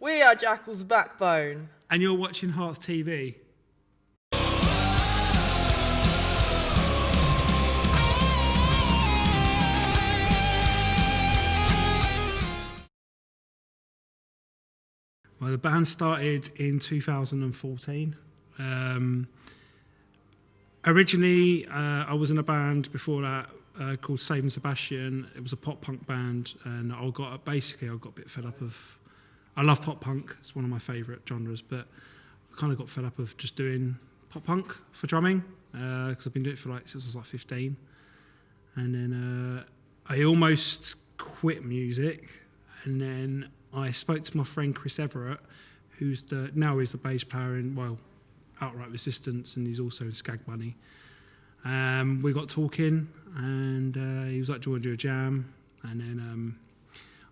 We are Jackal's backbone. And you're watching herts-tv. Well, the band started in 2014. Originally, I was in a band before that called Save and Sebastian. It was a pop punk band, and I got a bit fed up of. I love pop punk; it's one of my favourite genres. But I kind of got fed up of just doing pop punk for drumming because I've been doing it for since I was 15, and then I almost quit music, and then I spoke to my friend Chris Everett, who's now the bass player in Outright Resistance, and he's also in Skag Bunny. We got talking, and he was like, "Do you want to do a jam?" And then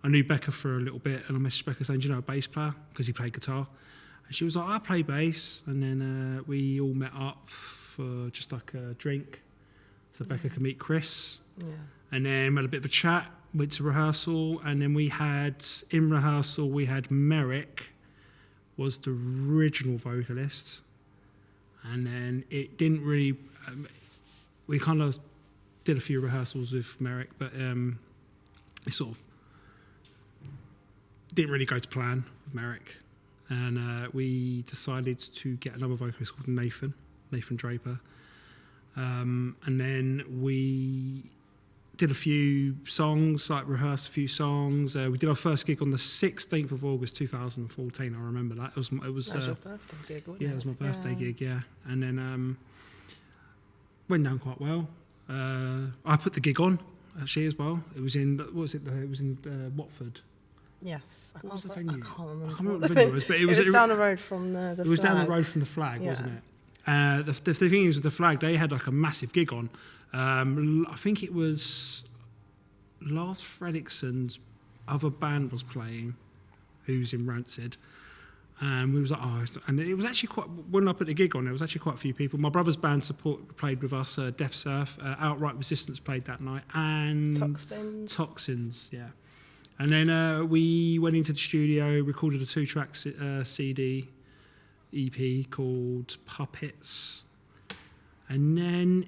I knew Becca for a little bit, and I messaged Becca saying, "Do you know a bass player?" Because he played guitar, and she was like, "I play bass." And then we all met up for just like a drink, so Becca could meet Chris. Yeah. And then we had a bit of a chat, went to rehearsal, and then we had Merrick was the original vocalist, and then it didn't really. We kind of did a few rehearsals with Merrick, but it sort of didn't really go to plan with Merrick, and we decided to get another vocalist called Nathan Draper, and then we did a few songs, rehearsed a few songs. We did our first gig on the 16th of August 2014. I remember that. It was that was your birthday gig, wasn't it? Yeah, it was my birthday gig, yeah. And then went down quite well. I put the gig on, actually, as well. It was in, It was in Watford. Yes. What was the venue? I can't remember. I can't remember what the venue was, but it was down the road from the It was Flag. down the road from the Flag, wasn't it? The thing is, with the Flag, they had a massive gig on. I think it was Lars Fredrikson's other band was playing, who's in Rancid. And we was like, and it was actually when I put the gig on, there was actually quite a few people. My brother's band played with us, Death Surf, Outright Resistance played that night, and Toxins, yeah. And then we went into the studio, recorded a 2-track CD, EP called Puppets. And then,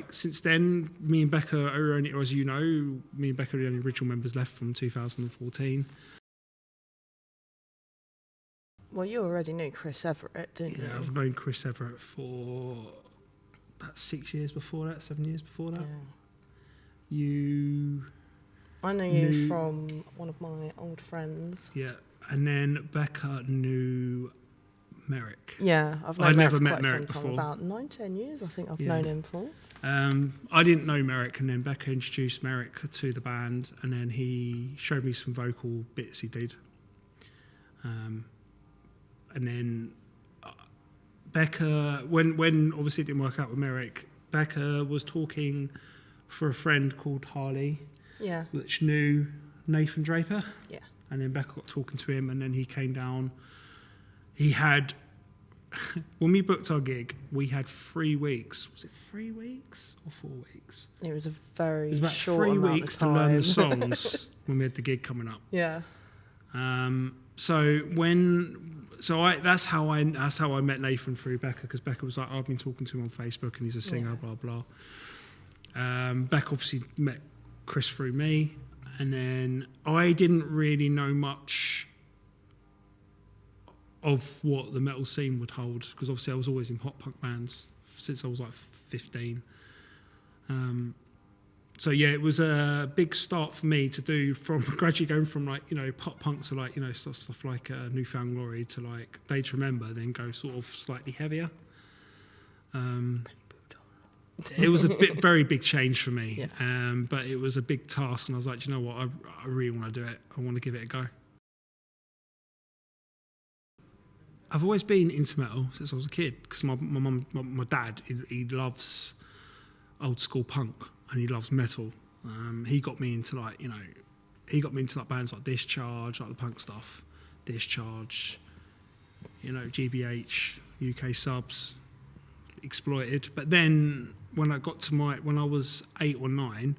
since then, me and Becca are only, as you know, me and Becca are the only original members left from 2014. Well, you already knew Chris Everett, didn't you? Yeah, I've known Chris Everett for about 7 years before that. Yeah. I knew you from one of my old friends. Yeah, and then Becca knew Merrick. Yeah, I'd never met Merrick before. About 9-10 years, I think I've known him for. I didn't know Merrick, and then Becca introduced Merrick to the band, and then he showed me some vocal bits he did. And then Becca, when obviously it didn't work out with Merrick, Becca was talking for a friend called Harley, which knew Nathan Draper. Yeah. And then Becca got talking to him, and then he came down. He had, when we booked our gig, we had 3 weeks. Was it 3 weeks or 4 weeks? It was a very It was about short 3 amount weeks of to time. learn the songs when we had the gig coming up. Yeah. That's how I met Nathan through Becca, because Becca was like, I've been talking to him on Facebook and he's a singer, blah blah. Becca obviously met Chris through me, and then I didn't really know much of what the metal scene would hold, because obviously I was always in pop punk bands since I was 15. It was a big start for me to do, from gradually going from pop punk to stuff like Newfound Glory to Day to Remember, then go sort of slightly heavier. It was a very big change for me, but it was a big task, and I was like, you know what, I really want to do it. I want to give it a go. I've always been into metal since I was a kid, because my dad, he loves old school punk. And he loves metal. He got me into bands like Discharge, like the punk stuff. Discharge, GBH, UK Subs, Exploited. But then when I was 8 or 9,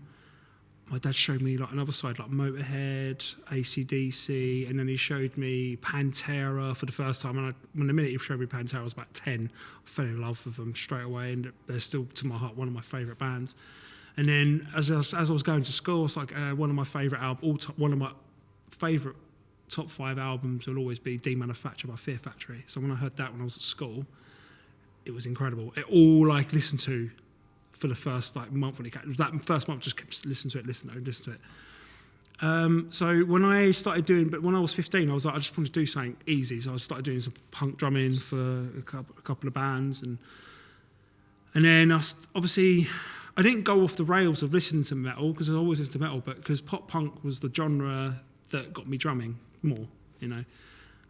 my dad showed me like another side, like Motorhead, AC/DC, and then he showed me Pantera for the first time. And when the minute he showed me Pantera, I was about 10. I fell in love with them straight away, and they're still, to my heart, one of my favourite bands. And then as I was going to school, it's like one of my favourite albums, one of my favourite top 5 albums will always be Demanufacture by Fear Factory. So when I heard that when I was at school, it was incredible. It all like listened to for the first like month when it came. That first month just kept listening to it. So when I started doing, but when I was 15, I was like, I just wanted to do something easy. So I started doing some punk drumming for a couple of bands, and then obviously I didn't go off the rails of listening to metal because I always listened to metal, but because pop punk was the genre that got me drumming more, you know.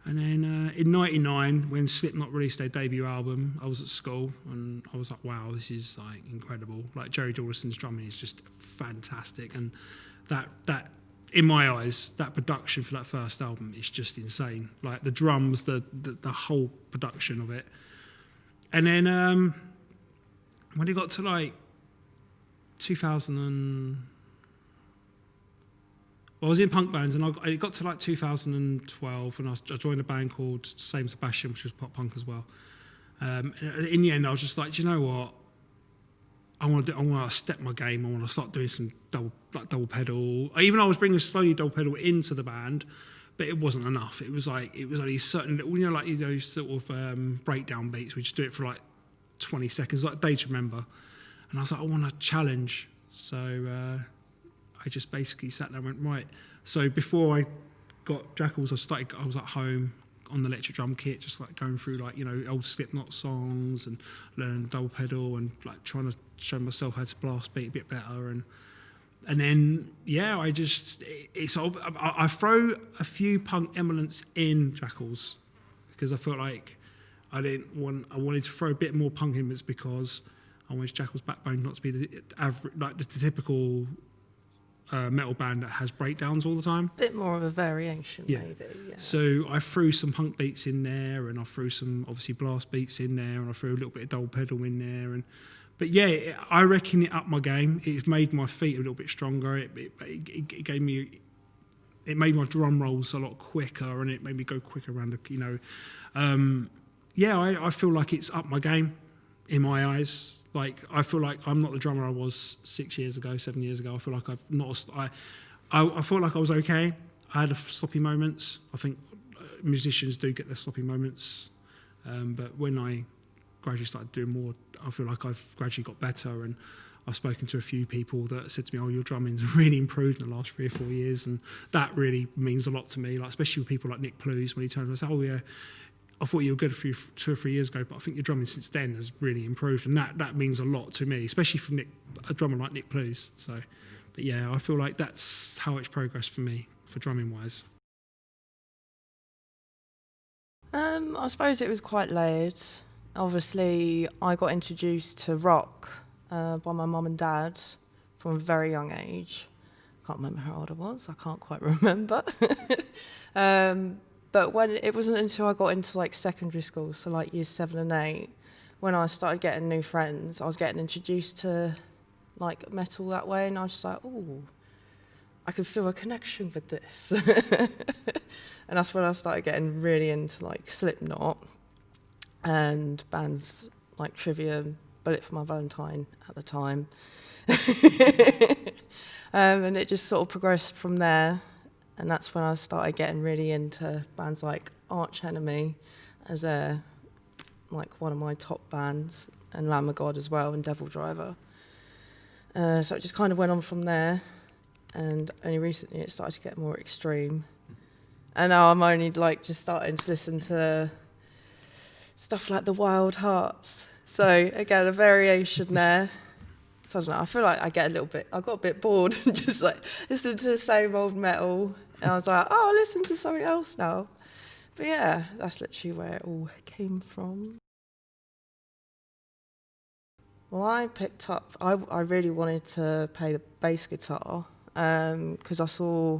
And then in '99, when Slipknot released their debut album, I was at school and I was like, wow, this is like incredible. Like Jerry Dawson's drumming is just fantastic, and that in my eyes, that production for that first album is just insane. Like the drums, the whole production of it. And then when it got to like 2000 I was in punk bands, and it got to like 2012, and I joined a band called Same Sebastian, which was pop punk as well. In the end, I was just like, do you know what? I want to step my game. I want to start doing some double pedal. Even though I was bringing slowly double pedal into the band, but it wasn't enough. It was only certain, like those sort of breakdown beats. We just do it for like 20 seconds, like Day to Remember. And I was like, I want a challenge. So I just basically sat there and went, right. So before I got Jackals, I was at home on the electric drum kit, just like going through like, you know, old Slipknot songs and learning double pedal and like trying to show myself how to blast beat a bit better. And then, yeah, I throw a few punk elements in Jackals because I felt like I wanted to throw a bit more punk elements because I wanted Jackal's backbone not to be the typical metal band that has breakdowns all the time. Bit more of a variation, maybe. Yeah. So I threw some punk beats in there, and I threw some obviously blast beats in there, and I threw a little bit of double pedal in there. But yeah, I reckon it upped my game. It made my feet a little bit stronger. It made my drum rolls a lot quicker, and it made me go quicker around the, you know. I feel like it's upped my game in my eyes. Like, I feel like I'm not the drummer I was 7 years ago. I feel like I felt like I was okay. I had sloppy moments. I think musicians do get their sloppy moments. But when I gradually started doing more, I feel like I've gradually got better. And I've spoken to a few people that said to me, oh, your drumming's really improved in the last 3 or 4 years. And that really means a lot to me, like especially with people like Nick Plews, when he turns and says, oh, yeah, I thought you were good a 2 or 3 years ago, but I think your drumming since then has really improved, and that means a lot to me, especially from a drummer like Nick Plews. So, but yeah, I feel like that's how it's progressed for me, for drumming wise. I suppose it was quite layered. Obviously, I got introduced to rock by my mum and dad from a very young age. I can't remember how old I was. I can't quite remember. But when it wasn't until I got into like secondary school, so like years 7 and 8, when I started getting new friends, I was getting introduced to like metal that way, and I was just like, oh, I could feel a connection with this. And that's when I started getting really into like Slipknot and bands like Trivium, Bullet for My Valentine at the time. And it just sort of progressed from there. And that's when I started getting really into bands like Arch Enemy as like one of my top bands, and Lamb of God as well, and Devil Driver. So it just kind of went on from there, and only recently it started to get more extreme. And now I'm only like just starting to listen to stuff like the Wild Hearts. So again, a variation there. So I don't know, I feel like I got a bit bored and just like listening to the same old metal. And I was like, oh, I'll listen to something else now. But yeah, that's literally where it all came from. Well, I picked up, I really wanted to play the bass guitar because I saw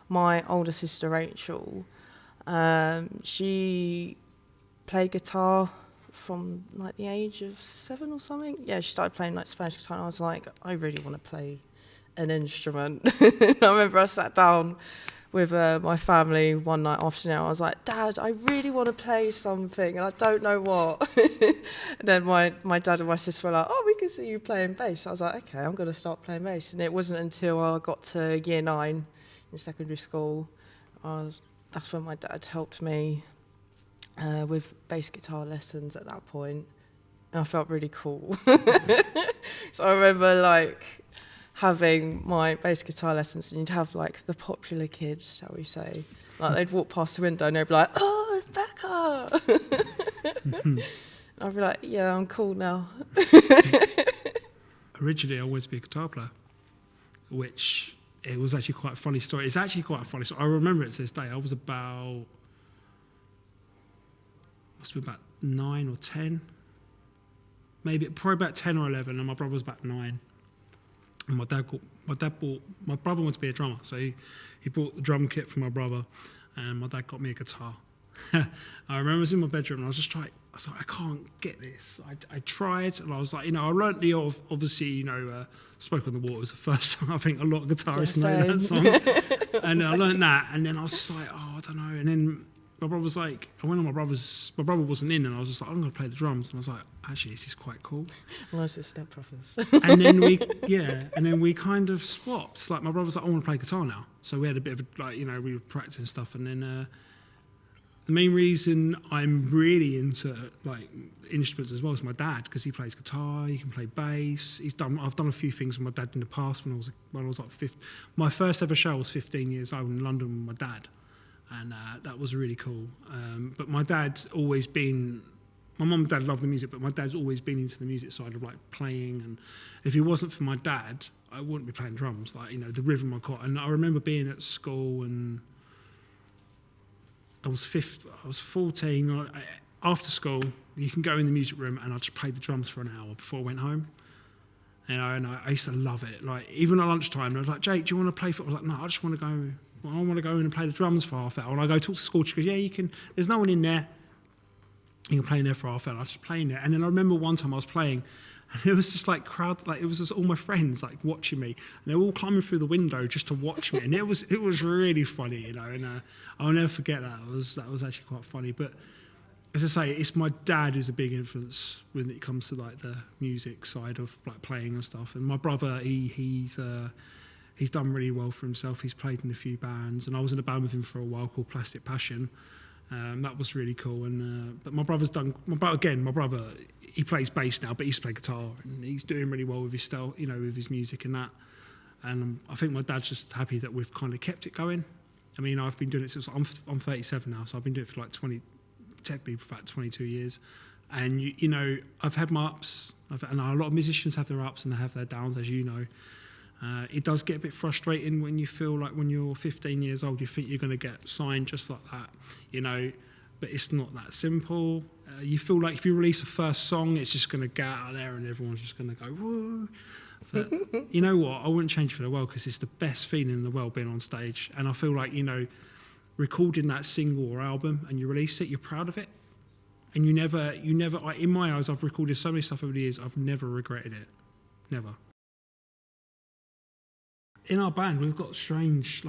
my older sister Rachel. She played guitar from like the age of 7 or something. Yeah, she started playing like Spanish guitar, and I was like, I really want to play an instrument. I remember I sat down with my family one night afternoon. I was like, Dad, I really want to play something and I don't know what. And then my dad and my sister were like, oh, we can see you playing bass. I was like, okay, I'm going to start playing bass. And it wasn't until I got to year 9 in secondary school, that's when my dad helped me with bass guitar lessons at that point. And I felt really cool. So I remember like having my bass guitar lessons, and you'd have like the popular kids, shall we say, like they'd walk past the window and they'd be like, oh, it's Becca. I'd be like, yeah, I'm cool now. Originally I wanted to be a guitar player, which it was actually quite a funny story. It's actually quite a funny story. I remember it to this day. I was must have been about 9 or 10, probably about 10 or 11, and my brother was about 9. And my brother wanted to be a drummer, so he bought the drum kit for my brother, and my dad got me a guitar. I remember I was in my bedroom, and I was like, I can't get this. I tried, and I was like, I learnt obviously, Spoke on the Water was the first time I think a lot of guitarists know that song. And I learnt that, and then I was just like, I don't know. And then my brother was like, I went on my brother wasn't in, and I was just like, I'm going to play the drums. And I was like, actually, this is quite cool. Well, I was just stepbrothers. And then we kind of swapped. Like my brother was like, I want to play guitar now. So we had a bit of we were practicing stuff. And then the main reason I'm really into like instruments as well is my dad, because he plays guitar, he can play bass. I've done a few things with my dad in the past when I was like 15. My first ever show was 15 years old in London with my dad. And that was really cool. But my dad's always been... My mum and dad love the music, but my dad's always been into the music side of, like, playing. And if it wasn't for my dad, I wouldn't be playing drums. Like, the rhythm I got. And I remember being at school, and I was 14. After school, you can go in the music room, and I just played the drums for an hour before I went home. And I used to love it. Like, even at lunchtime, I was like, Jake, do you want to play football? I was like, no, I just want to go... I want to go in and play the drums for half an hour. And I go talk to school. She goes, yeah, you can. There's no one in there. You can play in there for half an hour. I was just playing there. And then I remember one time I was playing, and it was just like it was just all my friends like watching me. And they were all climbing through the window just to watch me. And it was really funny, And I'll never forget that. That was actually quite funny. But as I say, it's my dad who's a big influence when it comes to like the music side of like playing and stuff. And my brother, he's done really well for himself. He's played in a few bands, and I was in a band with him for a while called Plastic Passion. That was really cool. And but my brother, he plays bass now, but he used to play guitar, and he's doing really well with his style, with his music and that. And I think my dad's just happy that we've kind of kept it going. I mean, I've been doing it since I'm 37 now, so I've been doing it for like technically for about 22 years. And I've had my ups, and a lot of musicians have their ups and they have their downs, as you know. It does get a bit frustrating when you feel like when you're 15 years old, you think you're going to get signed just like that, but it's not that simple. You feel like if you release a first song, it's just going to get out there and everyone's just going to go, woo. But you know what? I wouldn't change it for the world, because it's the best feeling in the world being on stage. And I feel like, recording that single or album and you release it, you're proud of it. And you never, in my eyes, I've recorded so many stuff over the years, I've never regretted it. Never. In our band, we've got strange,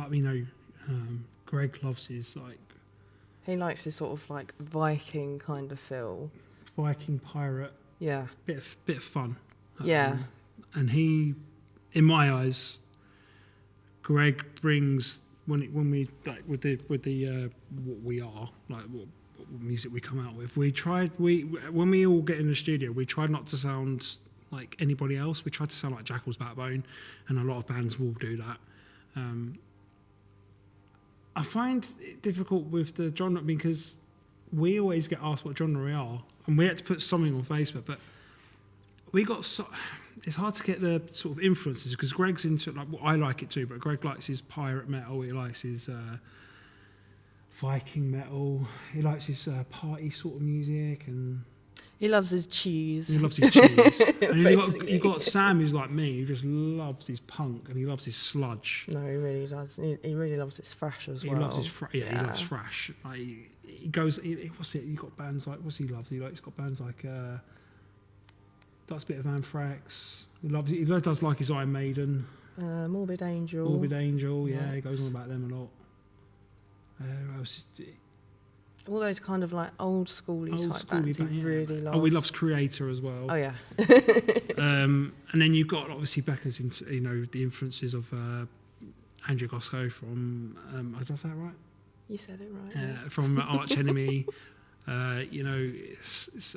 Greg loves his, He likes this sort of, like, Viking kind of feel. Viking pirate. Yeah. Bit of fun. Yeah. And he, in my eyes, Greg brings, when we, like, with the what we are, like, what music we come out with, when we all get in the studio, we try not to sound like anybody else. We try to sound like Jackal's backbone, and a lot of bands will do that. I find it difficult with the genre because we always get asked what genre we are, and we had to put something on Facebook, but it's hard to get the sort of influences, because Greg's into, like, well, I like it too, but Greg likes his pirate metal, he likes his Viking metal, he likes his party sort of music, and he loves his cheese. And you've got Sam, who's like me, who just loves his punk and he loves his sludge. No, he really does. He really loves his thrash as well. He loves his he loves thrash. Like, he goes. What's it? You got bands like, what's he loves? He's got bands like does a bit of Anthrax. He does like his Iron Maiden. Morbid Angel. Morbid Angel, yeah, he goes on about them a lot. Who else is all those kind of like old schooly type bands he really loves. Oh, he loves Creator as well. Oh yeah. And then you've got obviously Becca's, the influences of Andrew Gosco from, did I say that right? You said it right. Yeah. From Arch Enemy. There's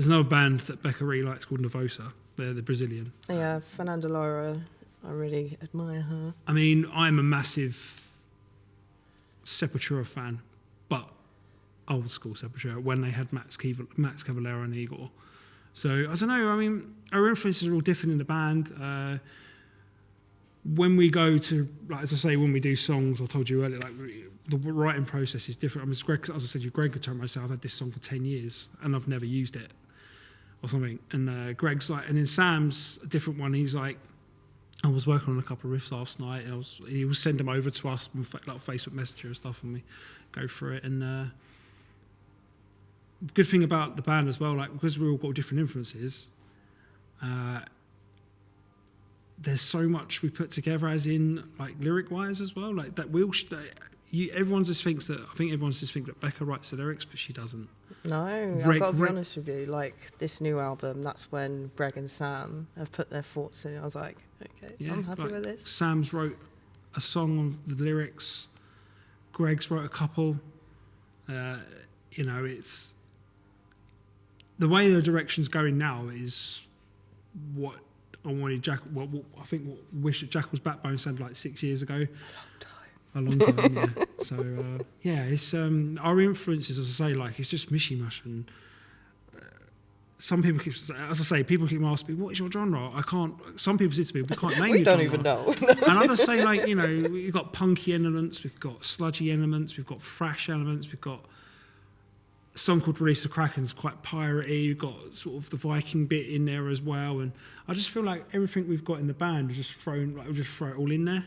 another band that Becca really likes called Nervosa. They're the Brazilian. Yeah, Fernanda Laura, I really admire her. I mean, I'm a massive Sepultura fan, but old school Sepultura when they had Max Cavalera and Igor. So I don't know. I mean, our influences are all different in the band. When we go to, like, as I say, when we do songs, I told you earlier, like the writing process is different. I mean, Greg, as I said, Greg could tell myself, I've had this song for 10 years and I've never used it or something. And Greg's like, and then Sam's a different one. He's like, I was working on a couple of riffs last night, and he will send them over to us on like Facebook Messenger and stuff, and we go through it. And good thing about the band as well, like because we all got different influences, there's so much we put together, as in like lyric wise as well. Like that, everyone just thinks that. I think everyone just thinks that Becca writes the lyrics, but she doesn't. No, I've got to be honest with you. Like this new album, that's when Greg and Sam have put their thoughts in it. I was like, okay, yeah, I'm happy with this. Sam's wrote a song of the lyrics. Greg's wrote a couple. It's the way the direction's going now is what I wanted. What wish that Jackal's Backbone sounded like 6 years ago. A long time, yeah. So it's our influences, as I say, like it's just mishy-mush, and some people keep, as I say, people keep asking me, "What is your genre?" I can't. Some people say to me, "We can't name we your don't genre." even know. And I just say, like, we've got punky elements, we've got sludgy elements, we've got thrash elements, we've got a song called "Release the Kraken's" quite piratey. We've got sort of the Viking bit in there as well, and I just feel like everything we've got in the band is just thrown. Like we just throw it all in there.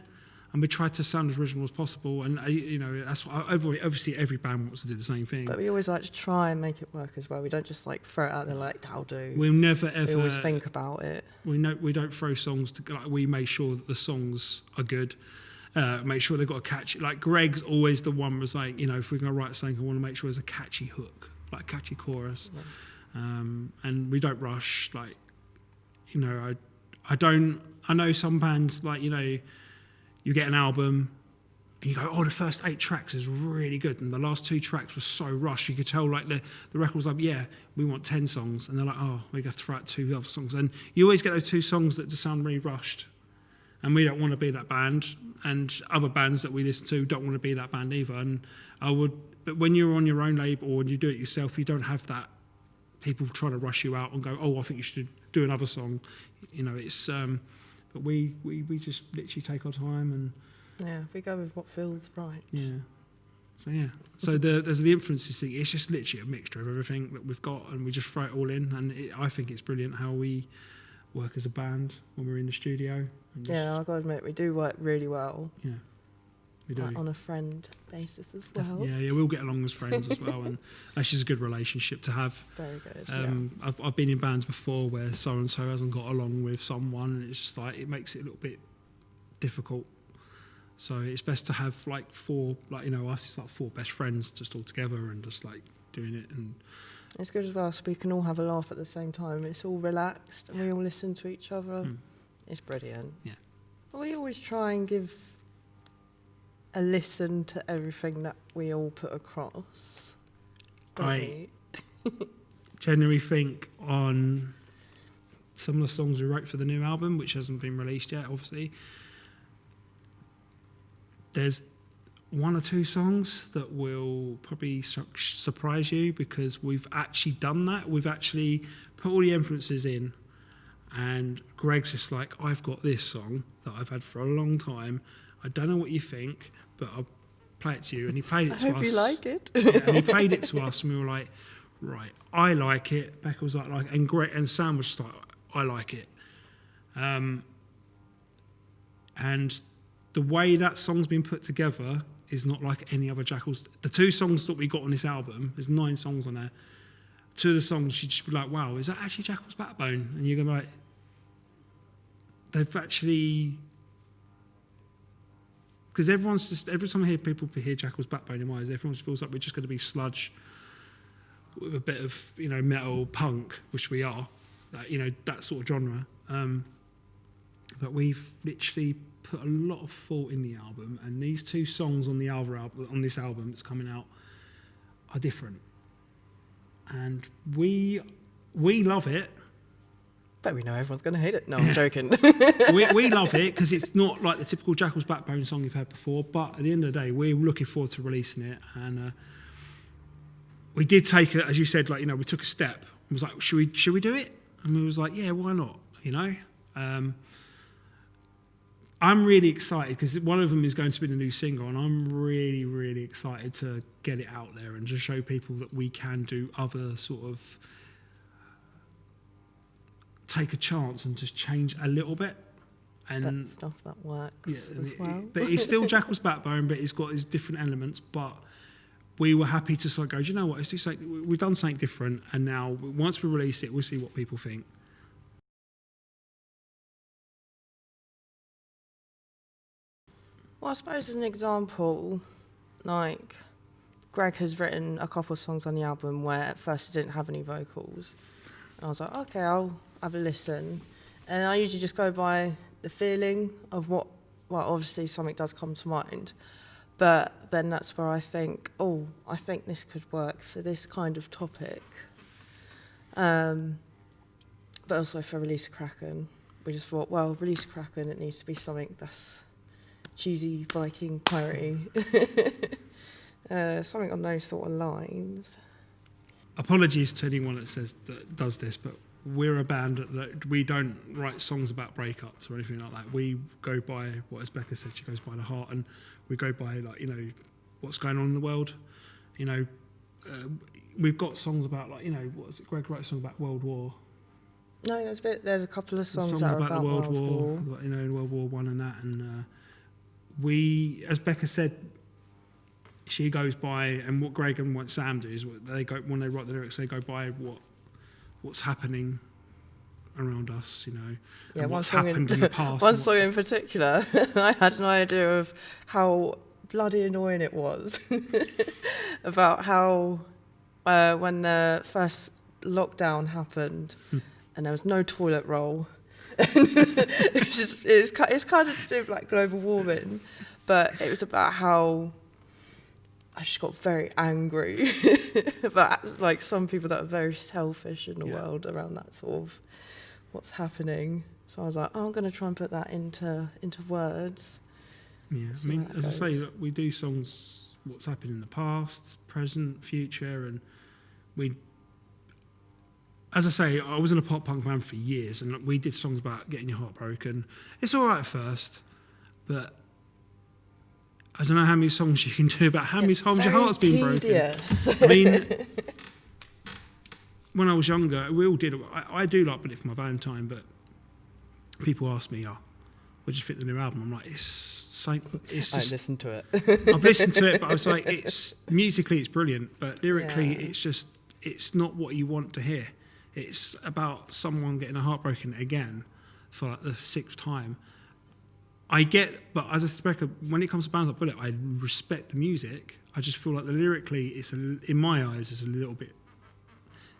And we try to sound as original as possible, and that's what obviously every band wants to do the same thing. But we always like to try and make it work as well. We don't just like throw it out there like that'll do. We'll never ever. We always think about it. We don't throw songs to. Like, we make sure that the songs are good. Make sure they've got a catchy. Like Greg's always the one was like, if we're going to write something, I want to make sure there's a catchy hook, like a catchy chorus, and we don't rush. Like, I don't. I know some bands like You get an album, and you go, "Oh, the first 8 tracks is really good," and the last 2 tracks were so rushed. You could tell, like the record was like, "Yeah, we want 10 songs," and they're like, "Oh, we have to throw out 2 other songs." And you always get those 2 songs that just sound really rushed, and we don't want to be that band. And other bands that we listen to don't want to be that band either. And but when you're on your own label or when you do it yourself, you don't have that people trying to rush you out and go, "Oh, I think you should do another song." It's. But we just literally take our time and we go with what feels right. Yeah. So there's the influences thing. It's just literally a mixture of everything that we've got, and we just throw it all in. And I think it's brilliant how we work as a band when we're in the studio. I've got to admit we do work really well. Yeah. We do. Like on a friend basis as well. Yeah, we'll get along as friends as well, and that's just a good relationship to have. Very good. I've been in bands before where so and so hasn't got along with someone, and it's just like it makes it a little bit difficult. So it's best to have like 4, like us, it's like 4 best friends just all together and just like doing it, and it's good as well, so we can all have a laugh at the same time. It's all relaxed, and we all listen to each other. It's brilliant. Yeah. We always try and give a listen to everything that we all put across. I generally think on some of the songs we wrote for the new album, which hasn't been released yet, obviously, there's 1 or 2 songs that will probably surprise you because we've actually done that. We've actually put all the influences in, and Greg's just like, "I've got this song that I've had for a long time. I don't know what you think, but I'll play it to you." And he played it to us. I hope you like it. And he played it to us, and we were like, "Right, I like it." Becca was like, and Greg and Sam was just like, "I like it." And the way that song's been put together is not like any other Jackals. The 2 songs that we got on this album, there's 9 songs on there. 2 of the songs, you'd just be like, "Wow, is that actually Jackal's Backbone?" And you're going to be like, they've actually, because everyone's just, every time I hear people hear Jackal's Backbone in my eyes, everyone just feels like we're just going to be sludge with a bit of, you know, metal punk, which we are, you know, that sort of genre. But we've literally put a lot of thought in the album, and these 2 songs on the on this album that's coming out are different, and we love it. But we know everyone's going to hate it. No, I'm joking. we love it because it's not like the typical Jackal's Backbone song you've heard before, but at the end of the day, we're looking forward to releasing it. And we did take it, as you said, like, you know, we took a step and was like, should we do it? And we was like, yeah, why not? You know? I'm really excited because one of them is going to be the new single, and I'm really, really excited to get it out there and just show people that we can do other sort of, take a chance and just change a little bit. And that stuff that works as well. But it's still Jackal's Backbone, but it's got his different elements. But we were happy to sort of go, do you know what, let's do something, we've done something different, and now once we release it, we'll see what people think. Well, I suppose as an example, like, Greg has written a couple of songs on the album where at first he didn't have any vocals. And I was like, okay, I'll have a listen. And I usually just go by the feeling of what, well, obviously something does come to mind. But then that's where I think, oh, I think this could work for this kind of topic. But also for Release a Kraken, we just thought, well, Release a Kraken, it needs to be something that's cheesy, Viking, piratey. Something on those sort of lines. Apologies to anyone that does this, but we're a band that we don't write songs about breakups or anything like that. We go by what, as Becca said, she goes by the heart, and we go by, like, you know, what's going on in the world. You know, we've got songs about, like, you know, what's it, Greg wrote a song about World War. No, there's a couple of songs that are about the World War. You know, World War One and that, and we, as Becca said, she goes by, and what Greg and what Sam do is they go, when they write the lyrics, they go by what's happening around us, you know, and what's happened in the past. One song in particular, I had an idea of how bloody annoying it was about how when the first lockdown happened and there was no toilet roll. It's kind of to do with, like, global warming, but it was about how I just got very angry about, like, some people that are very selfish in the world around that sort of what's happening. So I was like, oh, I'm going to try and put that into words. Yeah, I mean, as I say, look, we do songs what's happened in the past, present, future, and we. As I say, I was in a pop punk band for years, and we did songs about getting your heart broken. It's all right at first, but I don't know how many songs you can do about how many times your heart's been broken. I mean, when I was younger, we all did. I do like "For My Valentine," but people ask me, "Oh, what did you think of the new album?" I'm like, it's just. I listened to it. I've listened to it, but I was like, it's musically it's brilliant, but lyrically it's not what you want to hear. It's about someone getting a heart broken again for, like, the 6th time. I get, but as a speaker, when it comes to bands like Bullet, I respect the music. I just feel like the lyrically, in my eyes, is a little bit,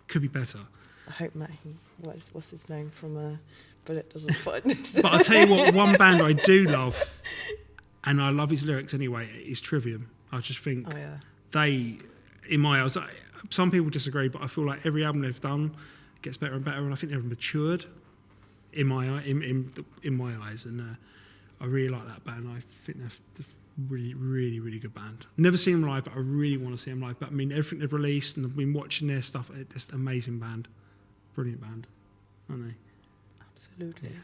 could be better. I hope Matt, what's his name from Bullet doesn't find this. But I'll tell you what, one band I do love, and I love his lyrics anyway, is Trivium. I just think they, in my eyes, some people disagree, but I feel like every album they've done gets better and better, and I think they've matured in my eyes, and I really like that band. I think they're really, really, really good band. Never seen them live, but I really want to see them live. But I mean, everything they've released, and I've been watching their stuff. It's just an amazing band, brilliant band, aren't they? Absolutely. Yeah.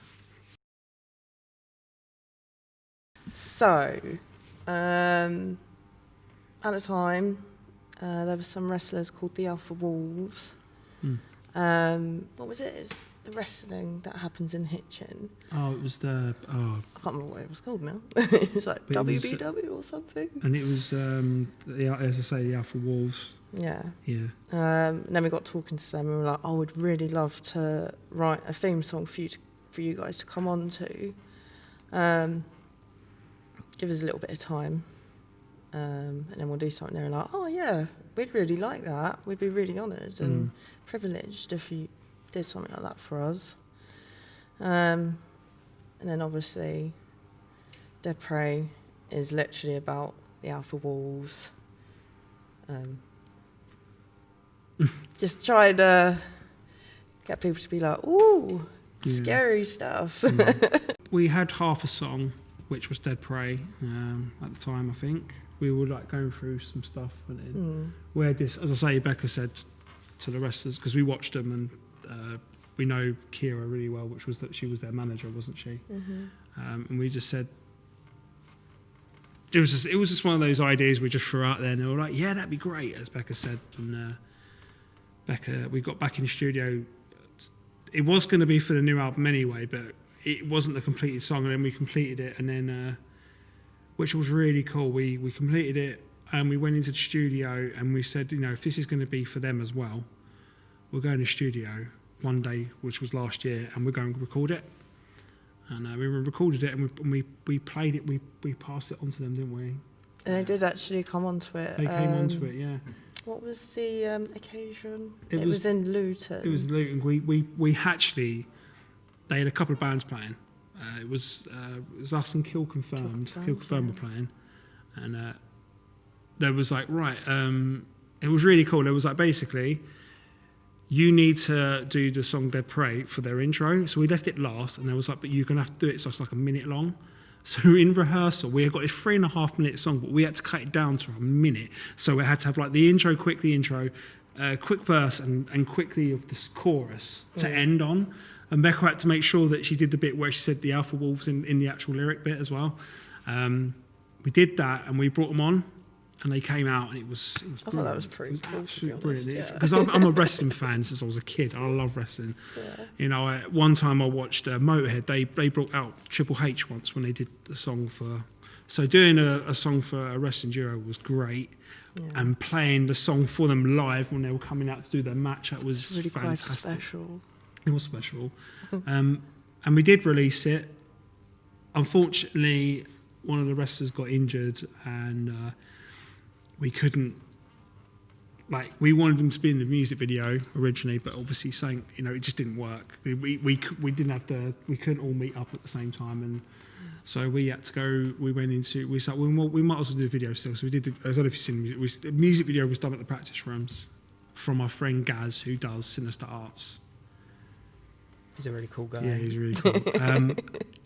So, at the time, there were some wrestlers called the Alpha Wolves. What was it? It's the wrestling that happens in Hitchin. Oh, it was the... Oh. I can't remember what it was called now. It was like WBW or something. And it was, as I say, the Alpha Wolves. Yeah. Yeah. And then we got talking to them and we were like, I would really love to write a theme song for for you guys to come on to. Give us a little bit of time, and then we'll do something there and like, oh yeah, we'd really like that. We'd be really honoured and privileged if you did something like that for us. And then obviously Dead Prey is literally about the alpha wolves. Just trying to get people to be like, ooh, scary stuff. We had half a song, which was Dead Prey, at the time, I think. We were like going through some stuff, and then we had this, as I say, Becca said to the wrestlers, because we watched them, and we know Kira really well, which was that she was their manager, wasn't she? And we just said, it was just one of those ideas we just threw out there, and they were like, yeah, that'd be great, as Becca said. And Becca, we got back in the studio. It was going to be for the new album anyway, but it wasn't the completed song, and then we completed it, and then which was really cool. We completed it, and we went into the studio, and we said, if this is going to be for them as well, we'll go in the studio one day, which was last year, and we're going to record it. And we recorded it, and we played it. We passed it on to them, didn't we? And they did actually come onto it. They came onto it, yeah. What was the occasion? It was in Luton. It was Luton. We actually, they had a couple of bands playing. It was us and Kill Confirmed. Kill Confirmed were playing, and there was like, right. It was really cool. There was like, basically, you need to do the song Dead Prey for their intro. So we left it last, and there was like, but you're gonna have to do it so it's like a minute long. So in rehearsal, we got this 3.5 minute song, but we had to cut it down to a minute. So we had to have like the intro, quick verse, and quickly of this chorus to end on. And Becca had to make sure that she did the bit where she said the alpha wolves in the actual lyric bit as well. We did that, and we brought them on, and they came out, and it was brilliant. I thought that was pretty cool, absolutely brilliant. Because I'm a wrestling fan since I was a kid. I love wrestling. Yeah. One time I watched Motorhead. They brought out Triple H once when they did the song for. So doing a song for a wrestling duo was great, and playing the song for them live when they were coming out to do their match, that was really fantastic. Quite special. It was special, and we did release it. Unfortunately, one of the wrestlers got injured, and we couldn't. Like, we wanted them to be in the music video originally, but obviously, saying it just didn't work. We didn't have we couldn't all meet up at the same time, and so we had to go. We went into. We said, we might as well do the video still. So we did. I don't know if you've seen the music video was done at the practice rooms from our friend Gaz, who does Sinister Arts. He's a really cool guy. Yeah, he's really cool.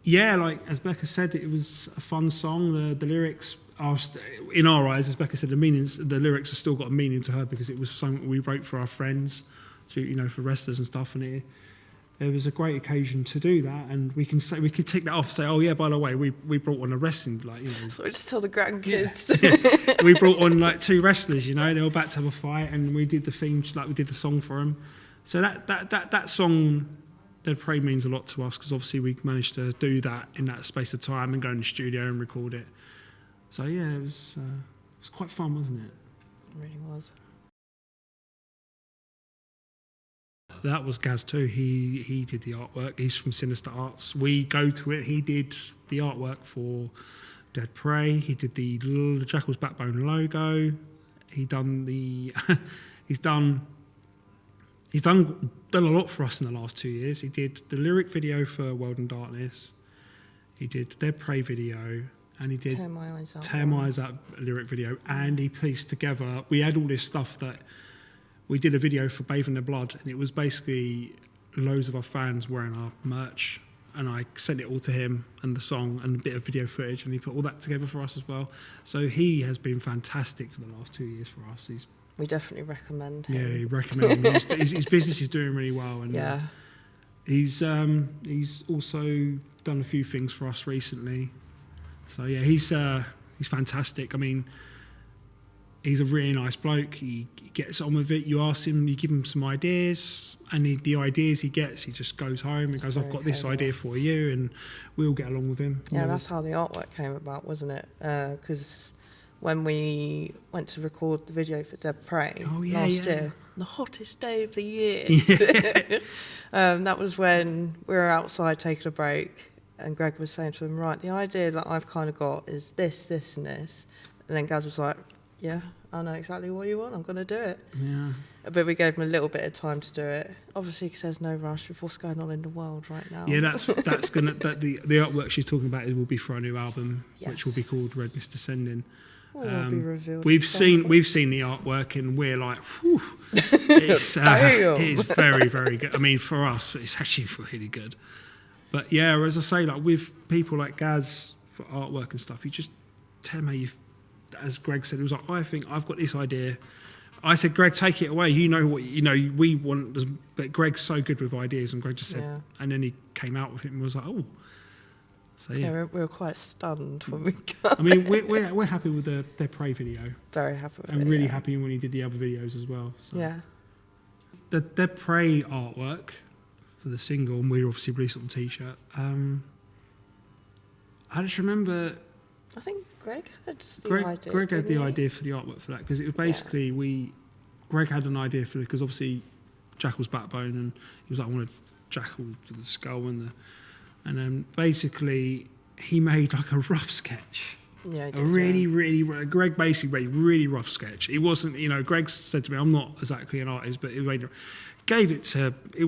Like as Becca said, it was a fun song. The lyrics are, in our eyes, as Becca said, the lyrics have still got a meaning to her because it was something we wrote for our friends, for wrestlers and stuff. And it was a great occasion to do that. And we could take that off and say, oh yeah, by the way, we brought on a wrestling, So we just tell the grandkids. Yeah. We brought on like 2 wrestlers. They were about to have a fight, and we did the theme, like we did the song for them. So that song. Dead Prey means a lot to us because obviously we managed to do that in that space of time and go in the studio and record it. So yeah, it was quite fun, wasn't it? It really was. That was Gaz too. He did the artwork. He's from Sinister Arts. We go to it. He did the artwork for Dead Prey. He did the Jackal's Backbone logo. He's done a lot for us in the last 2 years. He did the lyric video for World in Darkness. He did Dead Prey video, and he did Tear My Eyes Out lyric video, and he pieced together. We had all this stuff that we did a video for Bathe in the Blood, and it was basically loads of our fans wearing our merch, and I sent it all to him and the song and a bit of video footage, and he put all that together for us as well. So he has been fantastic for the last 2 years for us. We definitely recommend him. Yeah, we recommend him. His business is doing really well, and he's also done a few things for us recently. So yeah, he's fantastic. I mean, he's a really nice bloke. He gets on with it. You ask him, you give him some ideas, and the ideas he gets, he just goes home and goes, "I've got this idea for you," and we all get along with him. Yeah, that's how the artwork came about, wasn't it? Because when we went to record the video for Dead Prey last year. The hottest day of the year. That was when we were outside taking a break, and Greg was saying to him, right, the idea that I've kind of got is this, this, and this. And then Gaz was like, yeah, I know exactly what you want. I'm going to do it. Yeah. But we gave him a little bit of time to do it. Obviously, because there's no rush with what's going on in the world right now. Yeah, that's gonna the artwork she's talking about will be for our new album, which will be called Red Myst Descending. Will be revealed. We've seen the artwork, and we're like, whew, it's very, very good. I mean, for us, it's actually really good. But yeah, as I say, like with people like Gaz for artwork and stuff, you just tell me you've. As Greg said, it was like, I think I've got this idea. I said, Greg, take it away. You know what we want. But Greg's so good with ideas, and Greg just said, and then he came out with it and was like, oh. So yeah, we were quite stunned when we got. I mean, we're happy with their Prey video. Very happy with it. And really happy when he did the other videos as well. So. Yeah. The Prey artwork for the single, and we obviously released it on T-shirt. I just remember. I think Greg had the idea. Greg had the idea for the artwork for that, because it was basically Greg had an idea for it because obviously Jackal's backbone, and he was like, I want a Jackal with the skull and then basically he made like a rough sketch. Yeah, Greg basically made a really rough sketch. It wasn't, Greg said to me, I'm not exactly an artist, but it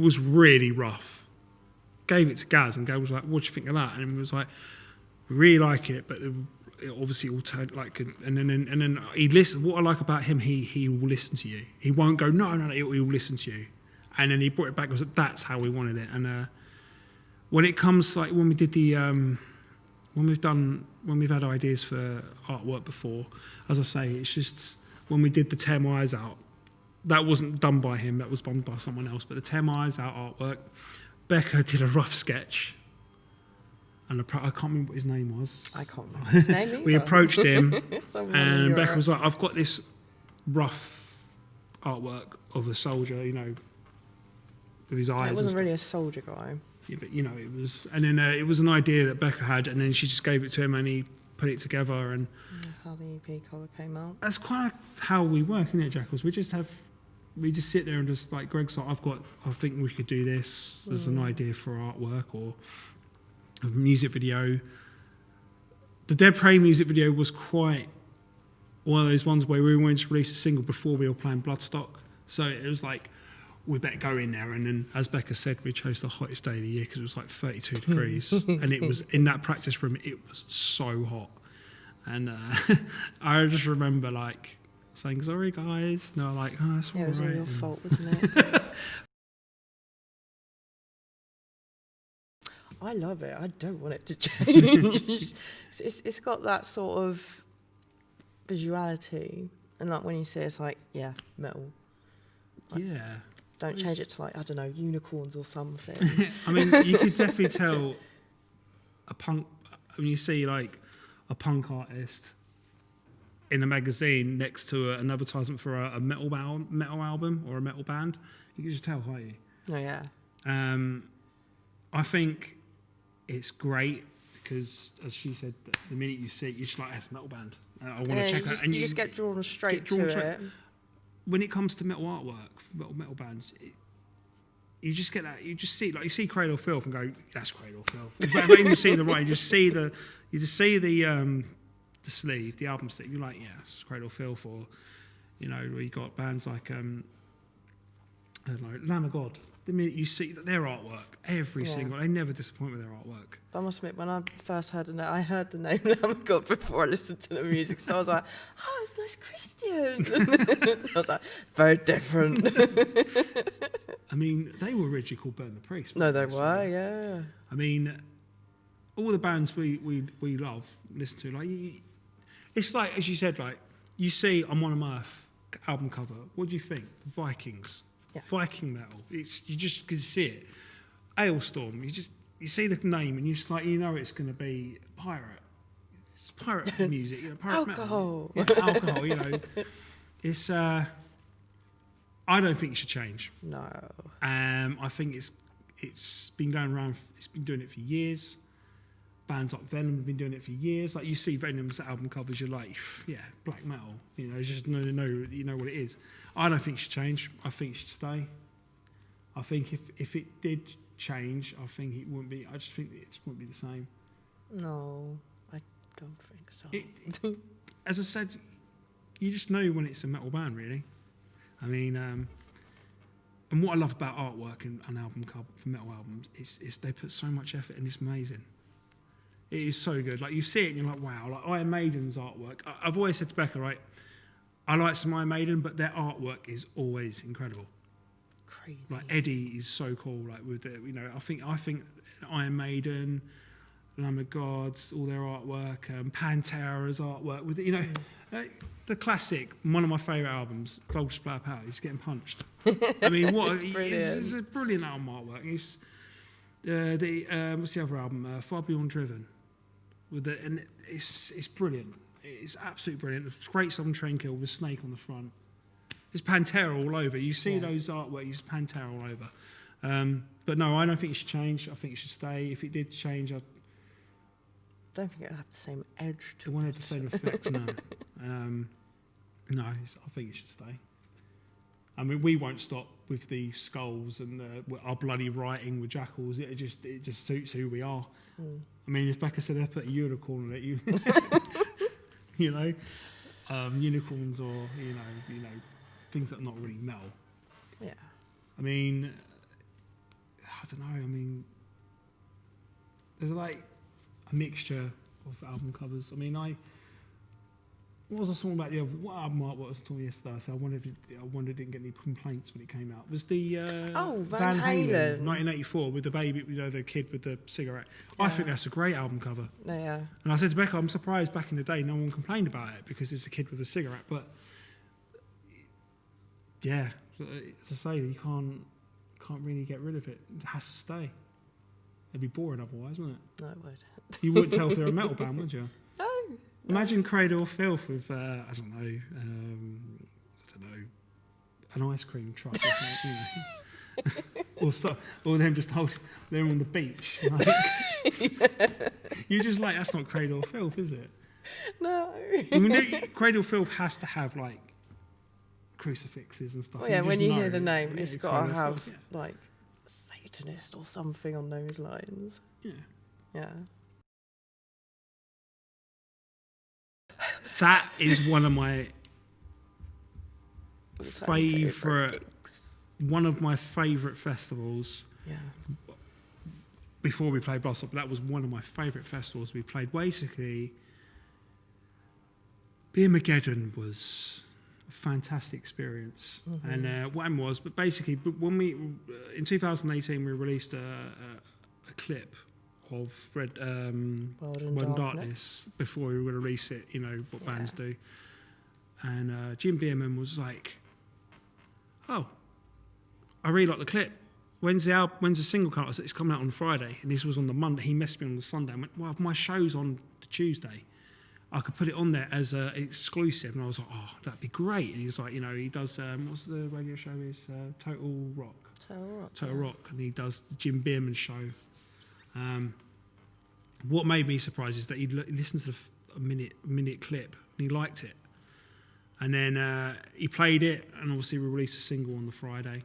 was really rough. Gave it to Gaz, and Gaz was like, what do you think of that? And he was like, we really like it, but it obviously all turned like, and then he listen. What I like about him, he will listen to you. He won't go no. He'll listen to you, and then he brought it back. And was like, that's how we wanted it. And when it comes like when we did the when we've had ideas for artwork before, as I say, it's just when we did the Tear My Eyes Out, that wasn't done by him. That was done by someone else. But the Tear My Eyes Out artwork, Becca did a rough sketch. And I can't remember what his name was. I can't remember his name either. We approached him, and Becca was like, I've got this rough artwork of a soldier, with his eyes. It wasn't really a soldier guy. Yeah, but, it was... And then it was an idea that Becca had, and then she just gave it to him, and he put it together, and... That's how the EP colour came out. That's kind of how we work, isn't it, Jackals? We just sit there and just, like, Greg's like, I think we could do this. There's an idea for artwork, or... a music video. The Dead Prey music video was quite one of those ones where we wanted to release a single before we were playing Bloodstock. So it was like, we better go in there. And then, as Becca said, we chose the hottest day of the year because it was like 32 degrees. And it was in that practice room, it was so hot. And I just remember like saying, sorry guys. No, like, oh, that's all right. It was all your fault, wasn't it? I love it. I don't want it to change. It's got that sort of visuality, and like when you see it, it's like, yeah, metal. Like, yeah. Don't change it to like, I don't know, unicorns or something. I mean, you could definitely tell a punk when you see like a punk artist in a magazine next to an advertisement for a metal album or a metal band. You can just tell, can't you? Oh yeah. I think it's great because, as she said, the minute you see it, you're just like, it's a metal band. I want to check out. And you just get drawn straight to it. When it comes to metal artwork, metal bands, you just get that. You just see, like, you see Cradle of Filth and go, that's Cradle of Filth. But when you see the right, you just see the sleeve, the album sleeve. You're like, yeah, it's Cradle of Filth, or where you got bands like I don't know, Lamb of God. The minute you see that their artwork, every single, they never disappoint with their artwork. But I must admit, when I first heard it, I heard the name Lamb of God before I listened to the music, so I was like, oh, it's nice Christian. I was like, very different. I mean, they were originally called Burn the Priest. No, they were, yeah. I mean, all the bands we love, listen to, like, it's like, as you said, like, you see I'm On a Earth album cover, what do you think? Vikings. Yeah. Viking metal. You just can see it. Ailstorm. You see the name and you just like it's going to be pirate. It's pirate music. Pirate alcohol. Metal. Yeah, alcohol. It's. I don't think it should change. No. I think it's been going around. It's been doing it for years. bands like Venom have been doing it for years. Like, you see Venom's album covers, you're like, yeah, black metal. You know, it's just you know what it is. I don't think it should change. I think it should stay. I think if it did change, I think it wouldn't be. I just think it just wouldn't be the same. No, I don't think so. As I said, you just know when it's a metal band, really. I mean, and what I love about artwork and album cover for metal albums is they put so much effort and it's amazing. It is so good. Like, you see it and you're like, wow. Like Iron Maiden's artwork. I've always said to Becca, right, I like some Iron Maiden, but their artwork is always incredible. Crazy. Like, Eddie is so cool. Like, with the, you know, I think Iron Maiden, Lamb of Gods, all their artwork, Pantera's artwork, with, you know, the classic, one of my favourite albums, Voltage Splatter Power. He's getting punched. I mean, what? It's a brilliant album artwork. It's what's the other album? Far Beyond Driven. And it's brilliant. It's absolutely brilliant. It's great Southern Train Kill with Snake on the front. It's Pantera all over. You see those artwork, it's Pantera all over. But no, I don't think it should change. I think it should stay. If it did change, I don't think it'll have the same edge to it. Won't have the same effect, no. No, I think it should stay. I mean, we won't stop with the skulls and our bloody writing with Jackals. It just suits who we are. I mean, if Becca said they put a unicorn on it, you know, unicorns or you know things that are not really metal. Yeah. I mean, I don't know. I mean, there's like a mixture of album covers. I mean, what was I talking about the other? What album art was I talking yesterday? So I wondered it didn't get any complaints when it came out. It was the Van Halen, 1984, with the baby, you know, the kid with the cigarette. Yeah. I think that's a great album cover. Yeah. And I said to Becca, I'm surprised back in the day no one complained about it because it's a kid with a cigarette. But yeah, as I say, you can't really get rid of it. It has to stay. It'd be boring otherwise, wouldn't it? No, it would. You wouldn't tell if they're a metal band, would you? No. Imagine Cradle of Filth with, I don't know, an ice cream truck or something, you know. or them just they're on the beach. Like. You're just like, that's not Cradle of Filth, is it? No. I mean, Cradle of Filth has to have, like, crucifixes and stuff. Well, yeah, when you hear the name, yeah, it's got to have, Filth, like, Satanist or something on those lines. Yeah. Yeah. That is one of my favourite festivals. Yeah. Before we played Bloodstock, that was one of my favourite festivals we played. Basically, Beermageddon was a fantastic experience. Mm-hmm. And what happened was, but basically, when we in 2018 we released a clip of Red Darkness before we would release it, you know, what bands do. And Jim Beerman was like, oh, I really like the clip. When's the single come out? I said, it's coming out on Friday. And this was on the Monday. He messaged me on the Sunday. I went, well, my show's on the Tuesday. I could put it on there as an exclusive. And I was like, oh, that'd be great. And he was like, you know, he does, what's the radio show is? Total Rock. Total Rock. And he does the Jim Beerman show. What made me surprised is that he listened to a minute clip and he liked it. And then he played it, and obviously we released a single on the Friday.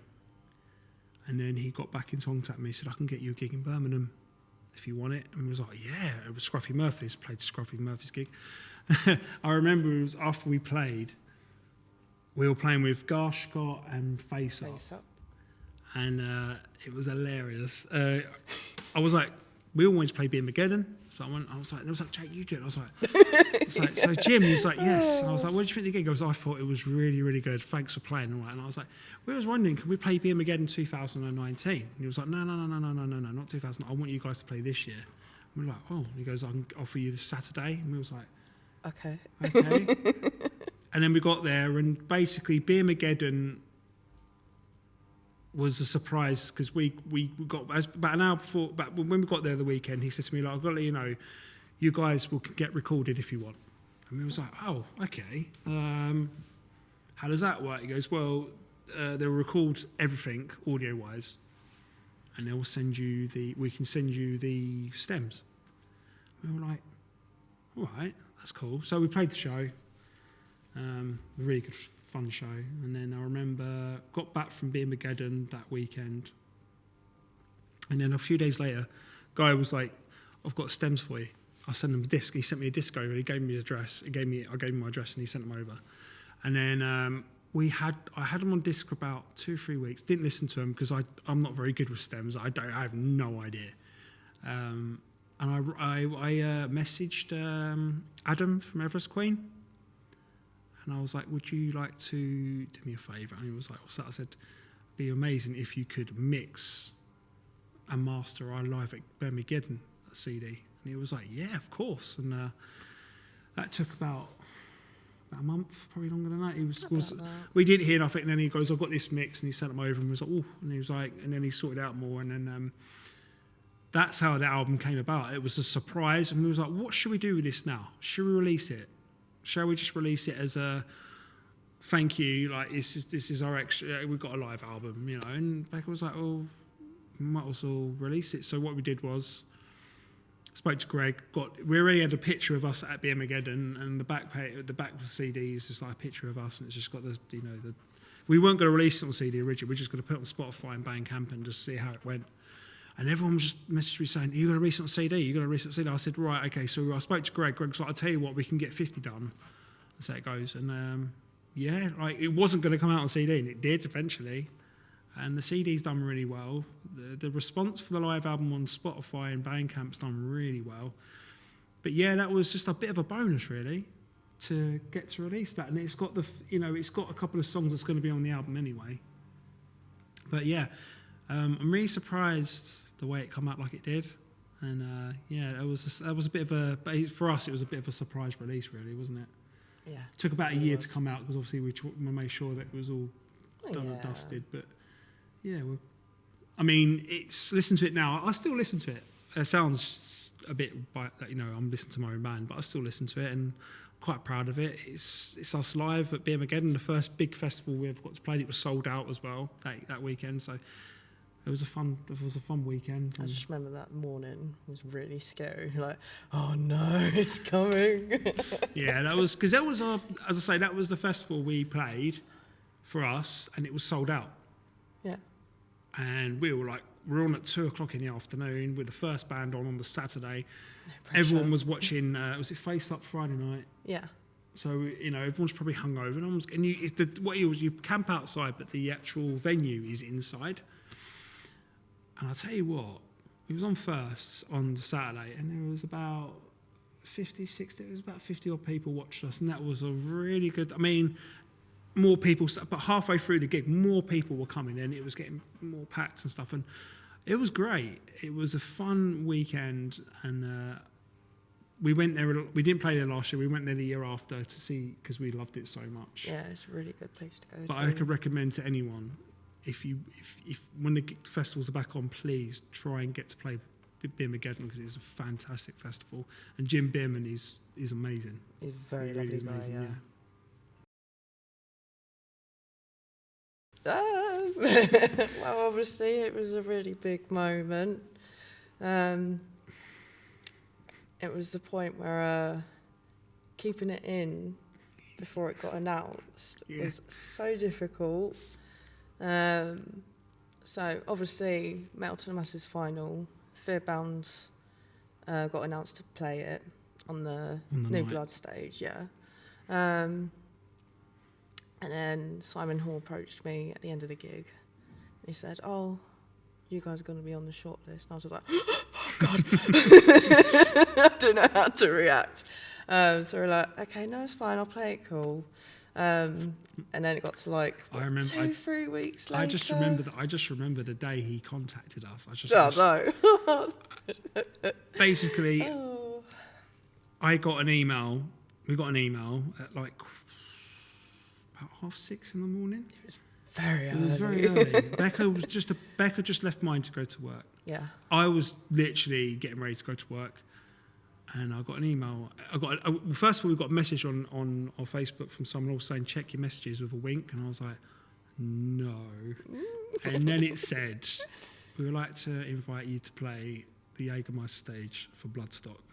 And then he got back in contact with me. He said, I can get you a gig in Birmingham if you want it. And we was like, yeah. It was Scruffy Murphy's, played Scruffy Murphy's gig. I remember it was after we played, we were playing with Gar Scott and Face Up. And it was hilarious. I was like, we all wanted to play Beermageddon. So I was like, Jake, you do it. I was like, so Jim, he was like, yes. And I was like, what did you think of the gig? He goes, I thought it was really, really good. Thanks for playing. And I was like, we was wondering, can we play Beermageddon 2019? And he was like, no, not 2000. I want you guys to play this year. And we're like, oh. And he goes, I can offer you this Saturday. And we was like, okay. And then we got there, and basically Beermageddon was a surprise because we got about an hour before. But when we got there the weekend, he said to me, like, I've got to let you know, you guys will get recorded if you want. And we was like, oh, okay. How does that work? He goes, well, they'll record everything audio wise, and they'll send you we can send you the stems. We were like, all right, that's cool. So we played the show, a really good, fun show. And then I remember got back from Beermageddon that weekend. And then a few days later, guy was like, I've got stems for you. I sent him a disc. He sent me a disc over. He gave me his address. I gave him my address, and he sent them over. And then I had them on disc for about 2 or 3 weeks. Didn't listen to them because I'm not very good with stems. I have no idea. And I messaged Adam from Everest Queen, and I was like, "Would you like to do me a favour?" And he was like, "What's that?" I said, "It'd be amazing if you could mix and master our live at Beermageddon CD." And he was like, "Yeah, of course." And that took about a month, probably longer than that. We didn't hear nothing, and then he goes, "I've got this mix," and he sent them over, and was like, "Oh," and he was like, and then he sorted out more, and then that's how the album came about. It was a surprise, and we was like, "What should we do with this now? Should we release it? Shall we just release it as a thank you? Like this is our extra. We've got a live album, you know." And Becca was like, "Oh, might as well release it." So what we did was, spoke to Greg. We already had a picture of us at Beermageddon, and the back of the CD is just like a picture of us, and it's just got the. We weren't going to release it on CD originally. We're just going to put it on Spotify and Bandcamp and just see how it went. And everyone was just messaging me saying, "Are you going to release it on CD? Are you going to release it on CD?" I said, "Right, okay." So I spoke to Greg. Greg's like, "I'll tell you what, we can get 50 done." That's how it goes. And yeah, like it wasn't going to come out on CD, and it did eventually. And the CD's done really well. The response for the live album on Spotify and Bandcamp's done really well. But yeah, that was just a bit of a bonus, really, to get to release that. And it's got it's got a couple of songs that's going to be on the album anyway. But yeah, I'm really surprised the way it come out like it did. And yeah, that was a bit of a, for us, it was a bit of a surprise release, really, wasn't it? Yeah. It took about a year to come out because obviously we made sure that it was all done and dusted. But yeah, I mean, listen to it now. I still listen to it. It sounds a bit I'm listening to my own band, but I still listen to it and I'm quite proud of it. It's us live at Beermageddon, the first big festival we ever got to play. It was sold out as well that weekend, so it was a fun weekend. I just remember that morning was really scary. Like, oh no, it's coming. Yeah, that was because as I say, that was the festival we played for us, and it was sold out. Yeah. And we were on at 2:00 in the afternoon with the first band on the Saturday. Everyone was watching. Was it Face Up Friday night? Yeah. So everyone's probably hungover, and you camp outside, but the actual venue is inside. And I'll tell you what, we was on first on the Saturday, and there was about 50, 60. There was about 50 odd people watching us, and that was a really good. I mean, more people, but halfway through the gig, more people were coming in. It was getting more packed and stuff, and it was great. It was a fun weekend, and we went there. We didn't play there last year. We went there the year after to see because we loved it so much. Yeah, it's a really good place to go. But I could recommend to anyone, if when the festivals are back on, please try and get to play Beermageddon because it's a fantastic festival, and Jim Beerman is amazing. He's a very lovely guy. Amazing, Well, obviously, it was a really big moment. It was the point where keeping it in before it got announced was so difficult. So, obviously, Metal to the Masses final, Fearbound got announced to play it on the New Blood stage, and then Simon Hall approached me at the end of the gig. He said, "Oh, you guys are going to be on the short list." And I was just like, "Oh, God." I didn't know how to react. So we're like, "Okay, no, it's fine. I'll play it cool." And then it got to 2-3 weeks later. I just remember the day he contacted us. No. Basically, I got an email. We got an email at about 6:30 in the morning. It was very early. It was very early. Becca just left mine to go to work. Yeah. I was literally getting ready to go to work, and I got an email. First of all, we got a message on our Facebook from someone else saying, "Check your messages," with a wink, and I was like, "No." And then it said, "We would like to invite you to play the Jägermeister stage for Bloodstock."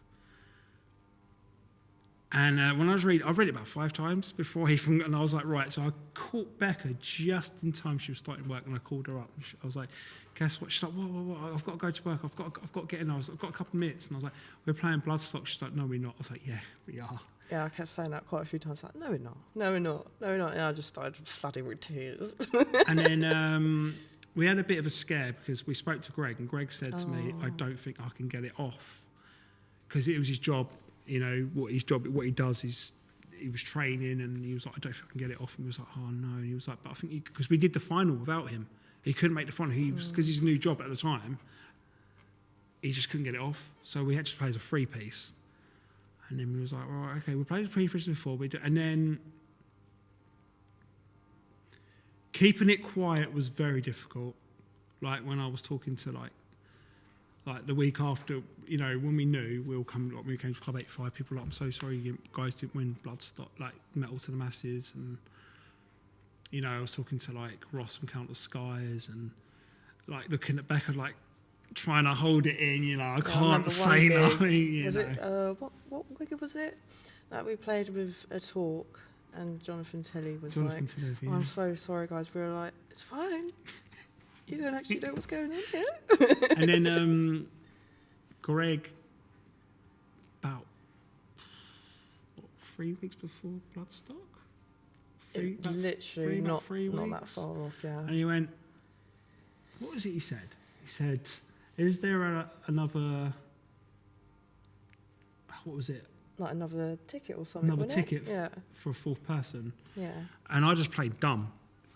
And when I read it about 5 times before he even, and I was like, right. So I caught Becca just in time. She was starting work, and I called her up. And I was like, guess what? She's like, what? I've got to go to work. I've got to get in. I've got a couple of minutes. And I was like, we're playing Bloodstock. She's like, no, we're not. I was like, yeah, we are. Yeah, I kept saying that quite a few times. Like, no, we're not. No, we're not. No, we're not. And I just started flooding with tears. And then we had a bit of a scare because we spoke to Greg, and Greg said to me, I don't think I can get it off, because it was his job. You know, what he does is he was training, and he was like, I don't think I can get it off. And he was like, oh no. And he was like, but I think because we did the final without him, he couldn't make the final. He was, because he's a new job at the time, he just couldn't get it off. So we had to play as a 3-piece. And then we was like, all right, okay, we played the 3-piece before, and then keeping it quiet was very difficult. Like when I was talking to like the week after, you know, when we knew when we came to Club 85, people were like, I'm so sorry you guys didn't win Bloodstock, like Metal to the Masses. And, you know, I was talking to like Ross from Countless Skies, and like looking at Becca, like trying to hold it in, you know, I can't say nothing. Was it, what gig was it? That we played with a talk, and Jonathan Tilley was like, yeah. I'm so sorry guys. We were like, it's fine. You don't actually know what's going on here. And then Greg, about 3 weeks before Bloodstock? Literally about 3 not weeks. that far off, yeah. And he went, what was it he said? He said, is there another, what was it? Like another ticket or something, Another wasn't ticket it? Yeah. for a 4th person. Yeah. And I just played dumb.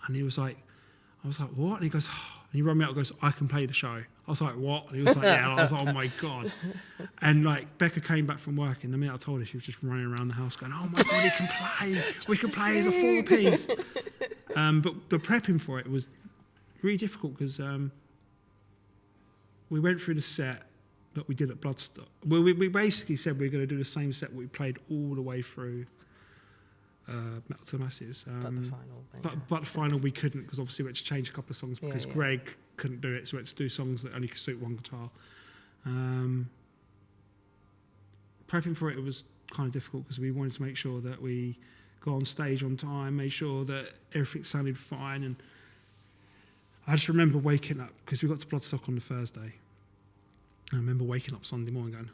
And he was like, I was like, what? And he goes, oh. And he rang me up and goes, I can play the show. I was like, what? And he was like, yeah. And I was like, oh my God. And like Becca came back from work, and the minute I told her, she was just running around the house going, oh my God, he can play. We can play as a 4-piece. But the prepping for it was really difficult because we went through the set that we did at Bloodstock. Well, we basically said we were going to do the same set we played all the way through Metal to the Masses. But the final thing. But the final we couldn't, because obviously we had to change a couple of songs because Yeah. Greg couldn't do it, so we had to do songs that only could suit one guitar. Prepping for it was kind of difficult because we wanted to make sure that we got on stage on time, made sure that everything sounded fine. And I just remember waking up, because we got to Bloodstock on the Thursday. I remember waking up Sunday morning going,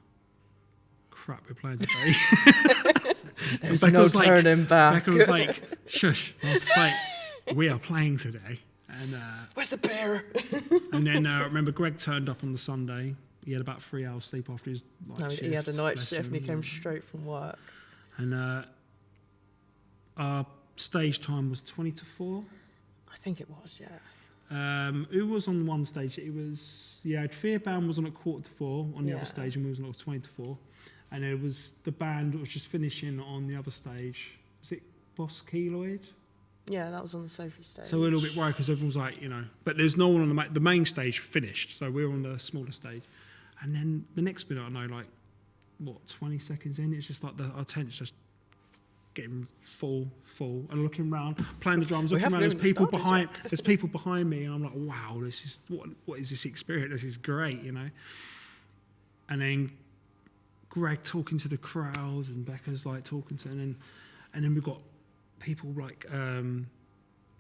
crap, we're playing today. There's no turning back. Becca was like, shush. I was like, we are playing today. And where's the beer? and then I remember Greg turned up on the Sunday. He had about 3 hours sleep after his night shift. He had a night bless shift, and he him. came straight from work. And our stage time was 20 to 4. I think it was, yeah. Who was on one stage? It was, Fearbound was on at 3:45 on the other stage, and we was on at 20 to 4. And it was the band that was just finishing on the other stage. Was it Boss Keloid? Yeah, that was on the Sophie stage. So we're a little bit worried because everyone's like, you know, but there's no one on the main stage finished, so we're on the smaller stage. And then the next minute, I know, like, 20 seconds in, it's just like our tent's just getting full, and looking around, playing the drums, looking around. There's people behind me, and I'm like, wow, this is what is this experience? This is great, you know. And then Greg talking to the crowds, and Becca's like talking to, and then we've got people like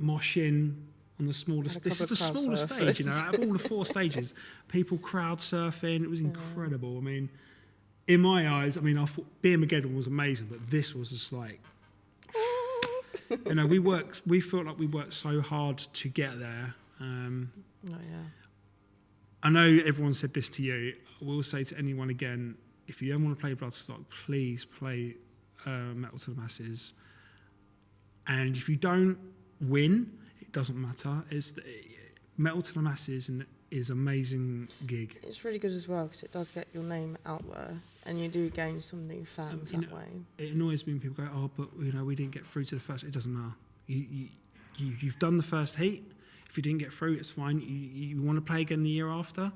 moshing on the smallest. This is the smallest stage, you know. Out of all the 4 stages, people crowd surfing. It was incredible. I mean, in my eyes, I thought Beermageddon was amazing, but this was just like, you know, we felt like we worked so hard to get there. I know everyone said this to you. I will say to anyone again, if you ever want to play Bloodstock, please play Metal to the Masses. And if you don't win, it doesn't matter. Metal to the Masses is an amazing gig. It's really good as well because it does get your name out there, and you do gain some new fans that way. It annoys me when people go, "Oh, but you know, we didn't get through to the first." It doesn't matter. You've done the first heat. If you didn't get through, it's fine. You want to play again the year after,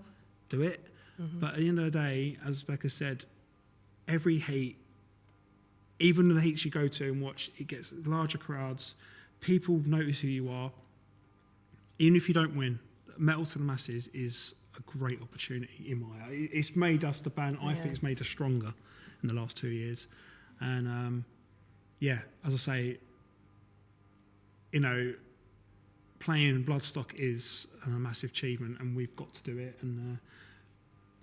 do it. Mm-hmm. But at the end of the day, as Becca said, every heat, even the heats you go to and watch, it gets larger crowds. People notice who you are. Even if you don't win, Metal to the Masses is a great opportunity in my eye. It's made us the band, I think it's made us stronger in the last 2 years. And as I say, playing Bloodstock is a massive achievement, and we've got to do it. And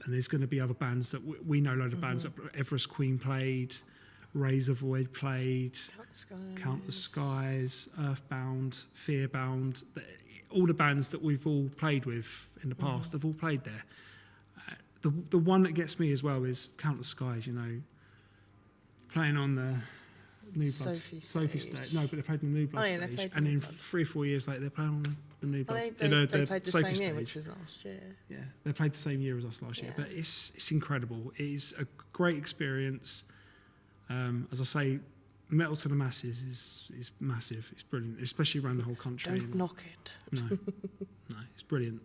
there's going to be other bands that we know, load of bands that Everest Queen played, Razor Void played, Count the Skies, Earthbound, Fearbound. All the bands that we've all played with in the past have all played there. The one that gets me as well is Count the Skies. Playing on the New Blood Sophie stage. No, but they played on the New Blood stage, and then 3 or 4 years later they're playing on the New Blood. They played the Sophie same year, stage. which was last year. Yeah, they played the same year as us last year, but it's incredible. It is a great experience. As I say, Metal to the Masses is massive. It's brilliant, especially around the whole country. Don't knock it. No, it's brilliant.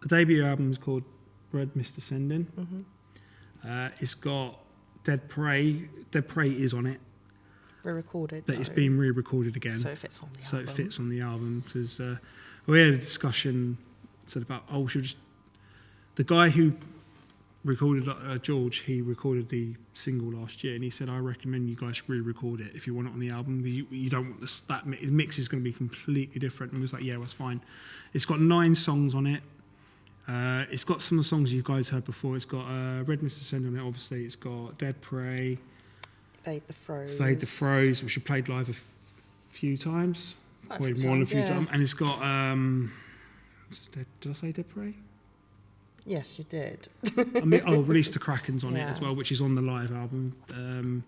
The debut album is called Red Myst Descending. It's got Dead Prey. Dead Prey is on it. Re-recorded. But it's been re-recorded again. So it fits on the album. So it fits on the album. Because we had a discussion said about, the guy who recorded George, he recorded the single last year, and he said, I recommend you guys re-record it if you want it on the album. You don't want the mix is going to be completely different. And we was like, yeah, that's fine. It's got 9 songs on it. It's got some of the songs you guys heard before. It's got Red Myst Descending on it, obviously. It's got Dead Prey. Fade the Froze, which we played live a few times. Probably more than a few times. And it's got, did I say Dead Prey? Yes, you did. Release the Krakens on it as well, which is on the live album.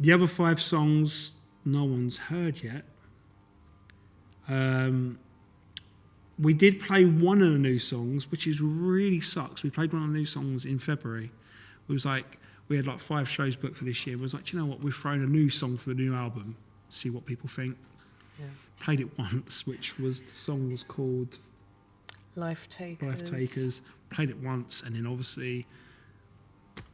The other 5 songs no one's heard yet. We did play one of the new songs, which really sucks. We played one of the new songs in February. It was like, we had 5 shows booked for this year. It was like, you know what, we've thrown a new song for the new album, see what people think. Yeah. Played it once, the song was called Life Takers. Played it once, and then obviously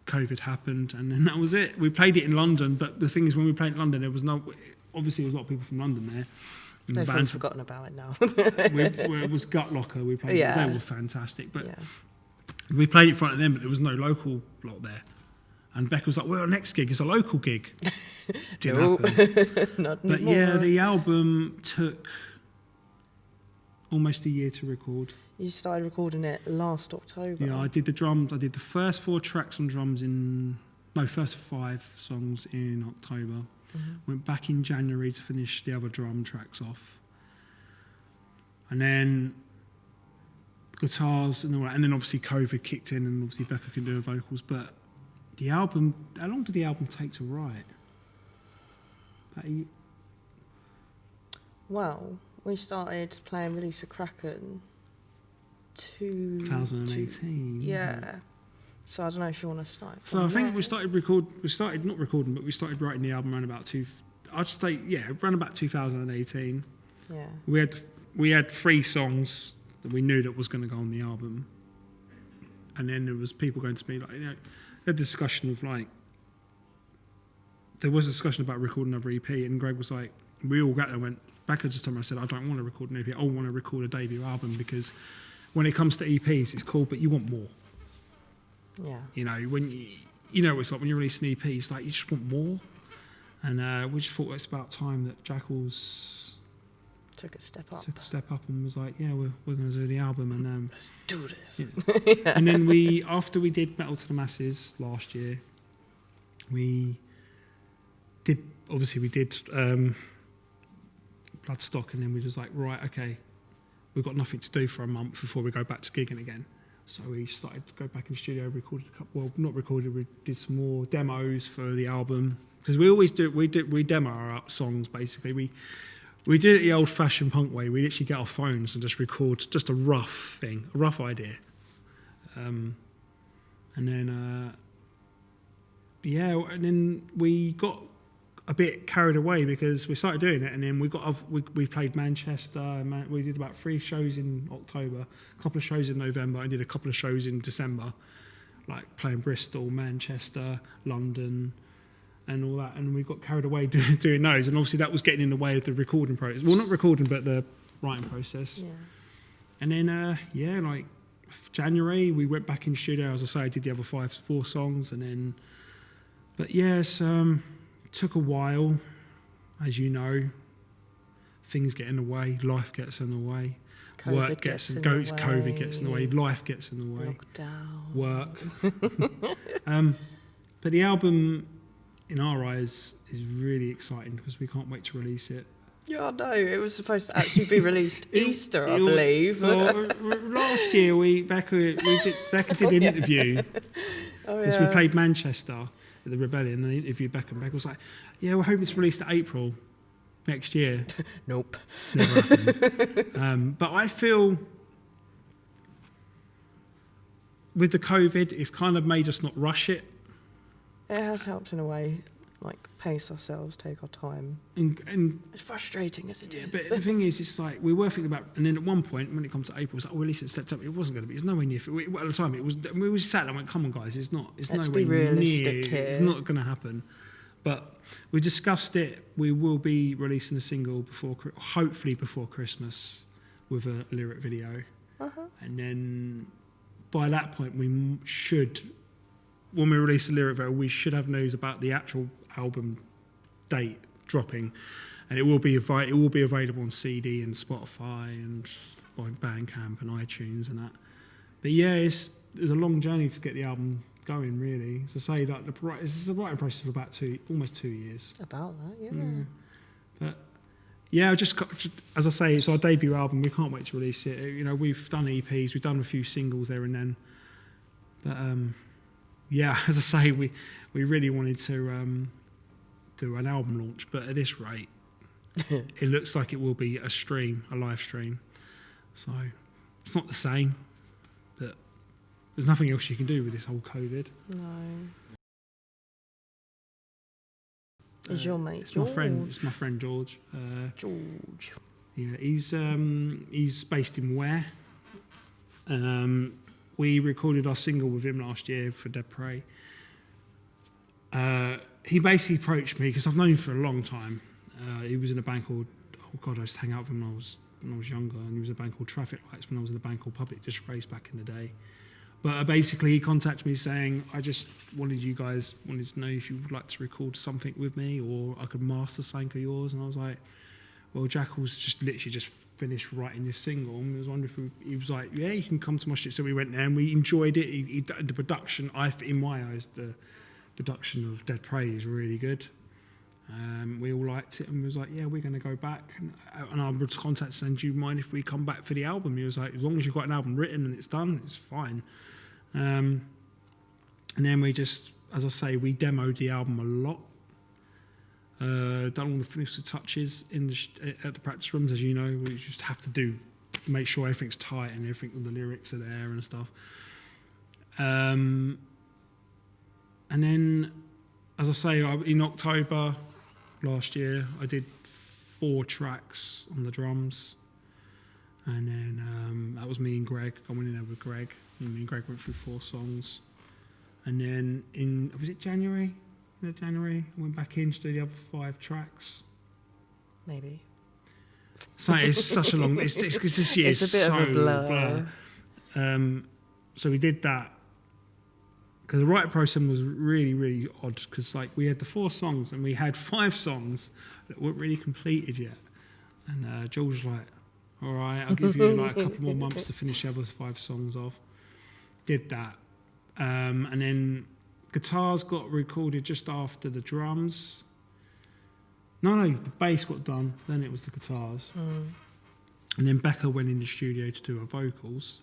COVID happened, and then that was it. We played it in London, but the thing is, when we played in London, there was obviously a lot of people from London there. Everyone's forgotten about it now. It was Gut Locker. We played it. They were fantastic, but we played it in front of them, but there was no local lot there. And Becca was like, well, our next gig is a local gig. Didn't happen. Not but anymore. yeah, the album took almost a year to record. You started recording it last October. Yeah, I did the drums. I did the first 4 tracks on drums first 5 songs in October. Went back in January to finish the other drum tracks off. And then guitars and all that. And then obviously COVID kicked in, and obviously Becca can do her vocals. But the album, how long did the album take to write? About a year? Well, we started playing Release a Kraken 2018. Yeah. So I don't know if you want to start. So I think we started writing the album around about around about 2018. Yeah. We had 3 songs that we knew that was going to go on the album, and then there was people going to me a discussion of there was a discussion about recording another EP, and Greg was like, we all got there and went. Becca just told me, I said, I don't want to record an EP. I want to record a debut album, because when it comes to EPs, it's cool, but you want more. Yeah. When it's like when you release an EP, it's like you just want more. And we just thought it's about time that Jackal's took a step up and was like, yeah, we're going to do the album, and let's do this. Yeah. And then after we did Metal to the Masses last year, we did Bloodstock, and then we was like, right, okay, we've got nothing to do for a month before we go back to gigging again. So we started to go back in the studio, recorded we did some more demos for the album, because we always we demo our songs basically. We did it the old-fashioned punk way. We literally get our phones and just record just a rough idea, and then and then we got a bit carried away because we started doing it, and then we played Manchester. We did about 3 shows in October, a couple of shows in November, and did a couple of shows in December, like playing Bristol, Manchester, London, and all that. And we got carried away doing those, and obviously that was getting in the way of the recording process. Well, not recording, but the writing process. Yeah. And then January, we went back in studio. As I say, I did the other 4 songs, and then. But yes, took a while, as you know. Things get in the way, life gets in the way, COVID work gets in the way. COVID gets in the way, life gets in the way, Lockdown. work. But the album, in our eyes, is really exciting because we can't wait to release it. Yeah, I know. It was supposed to actually be released Easter, I It- believe. Well, last year, Becca did an interview Oh, because yeah. we played Manchester at the Rebellion, and they interviewed Becca, and Becca was like, "Yeah, we're hoping to release it April next year." Nope. Never happened. But I feel with the COVID, it's kind of made us not rush it. It has helped in a way, like pace ourselves, take our time. And As frustrating as it yeah, is. but the thing is, it's like we were thinking about, and then at one point when it comes to April, it's like, release it in September. It wasn't going to be. It's nowhere near. At the time, it was. We were sat there and went, "Come on, guys, it's not. It's Let's nowhere be realistic near. here." It's not going to happen." But we discussed it. We will be releasing a single hopefully before Christmas, with a lyric video, and then by that point we should, when we release the lyric video, we should have news about the actual album date dropping, and it will be available on CD and Spotify and on Bandcamp and iTunes and that. But yeah, it's a long journey to get the album going, really. So say that this is a writing process for about almost 2 years. About that, yeah. But yeah, as I say, it's our debut album. We can't wait to release it. You know, we've done EPs, we've done a few singles there and then. But yeah, as I say, we really wanted to do an album launch, but at this rate, it looks like it will be a live stream. So it's not the same, but there's nothing else you can do with this whole COVID. No. Is your mate It's George? my friend George. George. Yeah, he's based in Ware. We recorded our single with him last year for Dead Prey. He basically approached me because I've known him for a long time. He was in a band called, I used to hang out with him when I was younger, and he was in a band called Traffic Lights when I was in a band called Public Disgrace back in the day. But basically he contacted me saying, I just wanted to know if you would like to record something with me or I could master something of yours. And I was like, well, Jackal's literally just finished writing this single, and I was wondering if he was like, yeah, you can come to my studio. So we went there and we enjoyed it. The production, in my eyes, the production of Dead Prey is really good. We all liked it, and we was like, yeah, we're going to go back. And I was contacted saying, do you mind if we come back for the album? He was like, as long as you've got an album written and it's done, it's fine. And then we just, as I say, we demoed the album a lot. Done all the finishing touches at the practice rooms, as you know. We just have to make sure everything's tight and everything, all the lyrics are there and stuff. And then, as I say, in October last year, I did 4 tracks on the drums. And then that was me and Greg. I went in there with Greg. And me and Greg went through 4 songs. And then was it January? January, I went back in to do the other 5 tracks. Maybe. So it's such a long. It's because this year It's a bit so of a blur. So we did that because the writing process was really, really odd. Because like we had the 4 songs and we had 5 songs that weren't really completed yet. And George was like, "All right, I'll give you like a couple more months to finish the other 5 songs off." Did that, and then. Guitars got recorded just after the drums. No, the bass got done, then it was the guitars. And then Becca went in the studio to do her vocals.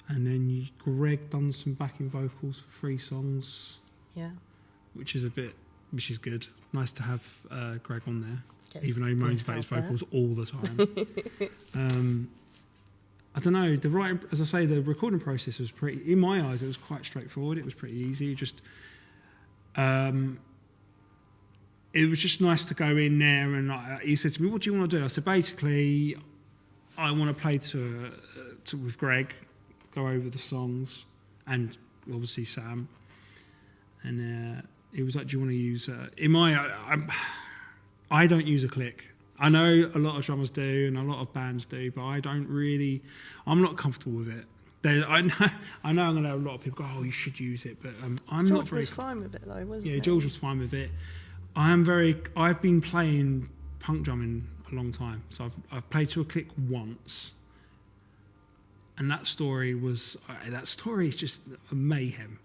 And then Greg done some backing vocals for 3 songs. Yeah. Which is good. Nice to have Greg on there, Get even though he moans about his vocals all the time. I don't know, the writing, as I say, the recording process was in my eyes, it was quite straightforward. It was pretty easy. It was just nice to go in there and he said to me, what do you want to do? I said, basically, I want to play with Greg, go over the songs, and obviously Sam. And he was like, do you want to use, I don't use a click. I know a lot of drummers do and a lot of bands do, but I'm not comfortable with it. I know I'm going to have a lot of people go, oh, you should use it, but I'm not very... George was fine with it though, wasn't he? Yeah, George was fine with it. I've been playing punk drumming a long time, so I've played to a click once, and that story is just a mayhem,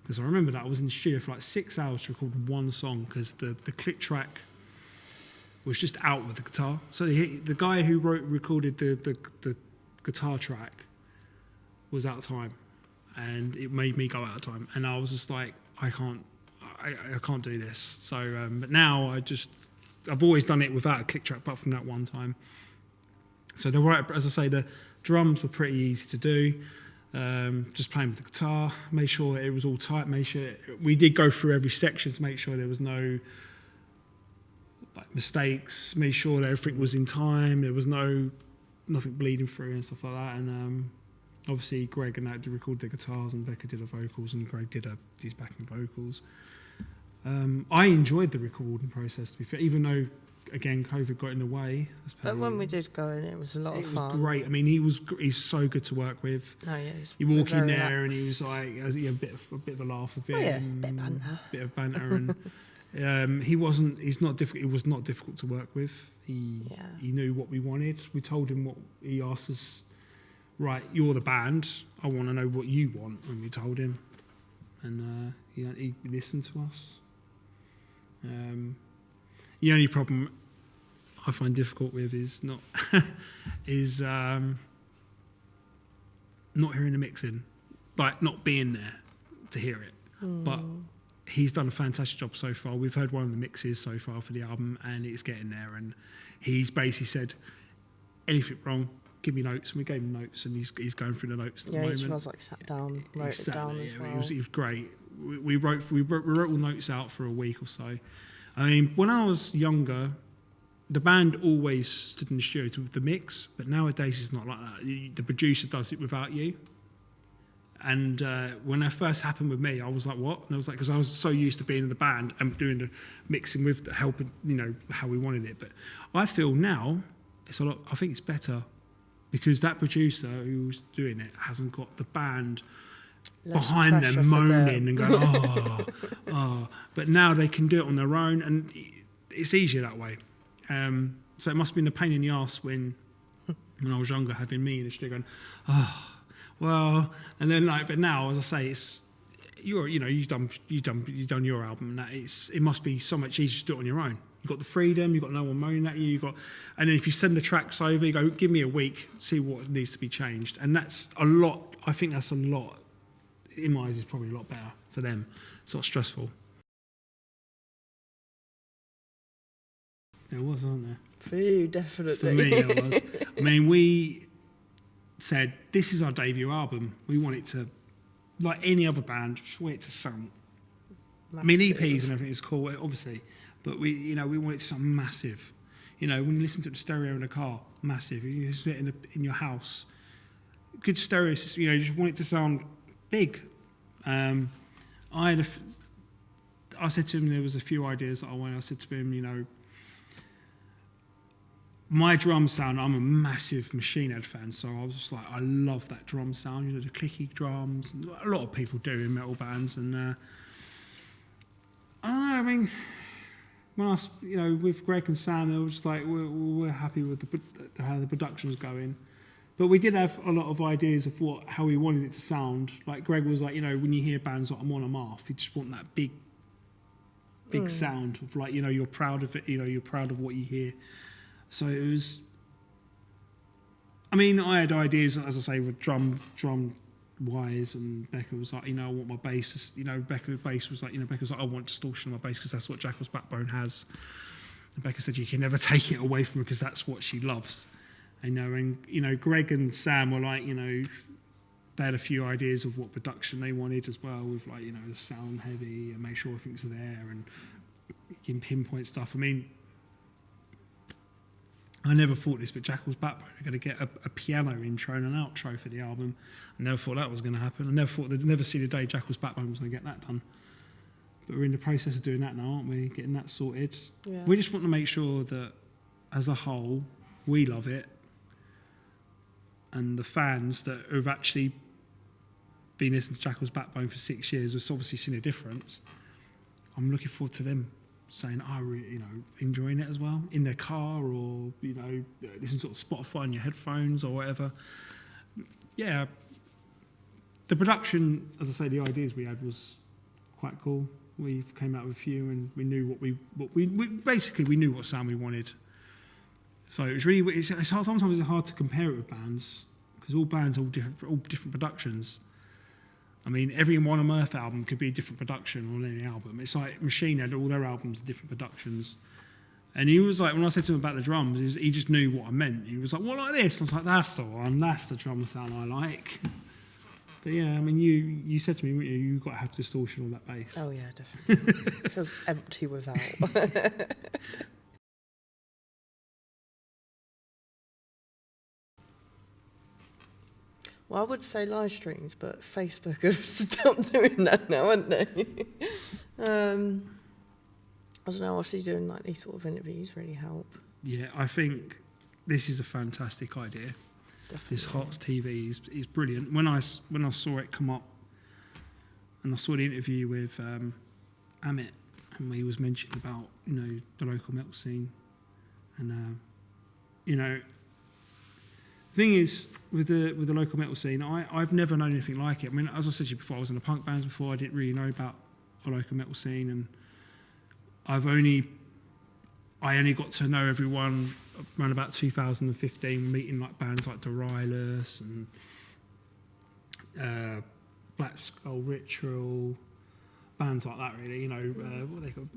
because I remember that I was in the studio for like 6 hours to record one song because the click track was just out with the guitar. So the guy who recorded the guitar track was out of time, and it made me go out of time, and I was just like, I can't do this. So but now I've always done it without a click track apart from that one time. So as I say, the drums were pretty easy to do. Just playing with the guitar, made sure it was all tight, we did go through every section to make sure there was no like mistakes, made sure that everything was in time, there was nothing bleeding through and stuff like that. And obviously Greg and that did record the guitars, and Becca did the vocals, and Greg did his backing vocals. I enjoyed the recording process, to be fair, even though, again, COVID got in the way. But when we did go in, it was a lot of fun. It was great. I mean, he's so good to work with. Oh, yeah, you walk in there relaxed. and he was like, a bit of a laugh with him. Oh, yeah, bit of banter. And he was not difficult to work with. He knew what we wanted. We told him what he asked us. Right, you're the band. I want to know what you want. And we told him, and he listened to us. The only problem I find difficult with is not hearing the mixing, like not being there to hear it. But he's done a fantastic job so far. We've heard one of the mixes so far for the album, and it's getting there. And he's basically said, anything wrong, give me notes. And we gave him notes, and he's going through the notes at the moment. Yeah, he was like sat down, wrote it down as well. He was great. We wrote all notes out for a week or so. I mean, when I was younger, the band always stood in the studio with the mix, but nowadays it's not like that. The producer does it without you. And when that first happened with me, I was like, what? And I was like, because I was so used to being in the band and doing the mixing with the helping, how we wanted it. But I feel now I think it's better, because that producer who was doing it hasn't got the band behind them moaning and going, oh. But now they can do it on their own, and it's easier that way. So it must have been a pain in the arse when I was younger, having me in the studio going, well, and then but now, as I say, it's you've done your album, and it must be so much easier to do it on your own. You've got the freedom, you've got no one moaning at you, and then if you send the tracks over, you go, give me a week, see what needs to be changed, and that's a lot. I think that's a lot. In my eyes, is probably a lot better for them. It's not stressful. There was, wasn't there? For you, definitely. For me, there was. I mean, we said, this is our debut album. We want it to, like any other band, just want it to sound. Massive. I mean, EPs and everything is cool, obviously, but we want it to sound massive. When you listen to the stereo in a car, massive. You listen to it in your house, good stereo system. Just want it to sound big. I said to him there was a few ideas that I wanted. I said to him, my drum sound, I'm a massive Machine Head fan, so I was just like, I love that drum sound, the clicky drums. A lot of people do in metal bands, and I don't know, I mean, when I, with Greg and Sam, they were just like, we're happy with how the production's going. But we did have a lot of ideas of how we wanted it to sound. Like Greg was like, when you hear bands like I'm On, I'm Off, you just want that big sound of like, you're proud of it, you're proud of what you hear. So it was, I mean, I had ideas, as I say, with drum wise, and Becca was like, I want my bass, Becca's bass was like, Becca's like, I want distortion on my bass because that's what Jackal's backbone has. And Becca said, you can never take it away from her because that's what she loves. And Greg and Sam were like, they had a few ideas of what production they wanted as well, with like, the sound heavy and make sure everything's there and you can pinpoint stuff. I mean, I never thought this, but Jackal's Backbone are going to get a piano intro and an outro for the album. I never thought that was going to happen. I never thought they'd never see the day Jackal's Backbone was going to get that done. But we're in the process of doing that now, aren't we? Getting that sorted. Yeah. We just want to make sure that as a whole, we love it. And the fans that have actually been listening to Jackal's Backbone for 6 years have obviously seen a difference. I'm looking forward to them saying, enjoying it as well in their car, or listen to Spotify on your headphones or whatever. Yeah, the production, as I say, the ideas we had was quite cool. We came out with a few, and we knew what we basically we knew what sound we wanted. So it was really, it's hard, sometimes it's hard to compare it with bands, because all bands are all different productions. I mean, every One on Earth album could be a different production on any album. It's like Machine had all their albums, different productions. And he was like, when I said to him about the drums, he just knew what I meant. He was like, "What, like this?" And I was like, "That's the one. That's the drum sound I like." But yeah, I mean, you said to me, you've got to have distortion on that bass. Oh yeah, definitely. It feels empty without. Well, I would say live streams, but Facebook have stopped doing that now, haven't they? I don't know, obviously doing like these sort of interviews really help. Yeah, I think this is a fantastic idea. Definitely. This herts-tv is brilliant. When I saw it come up, and I saw the interview with Amit, and he was mentioning about the local metal scene, and the thing is with the local metal scene, I've never known anything like it. I mean, as I said to you before, I was in the punk bands before. I didn't really know about a local metal scene, and I only got to know everyone around about 2015, meeting like bands like Derailus and Black Skull Ritual, bands like that, really. What they called,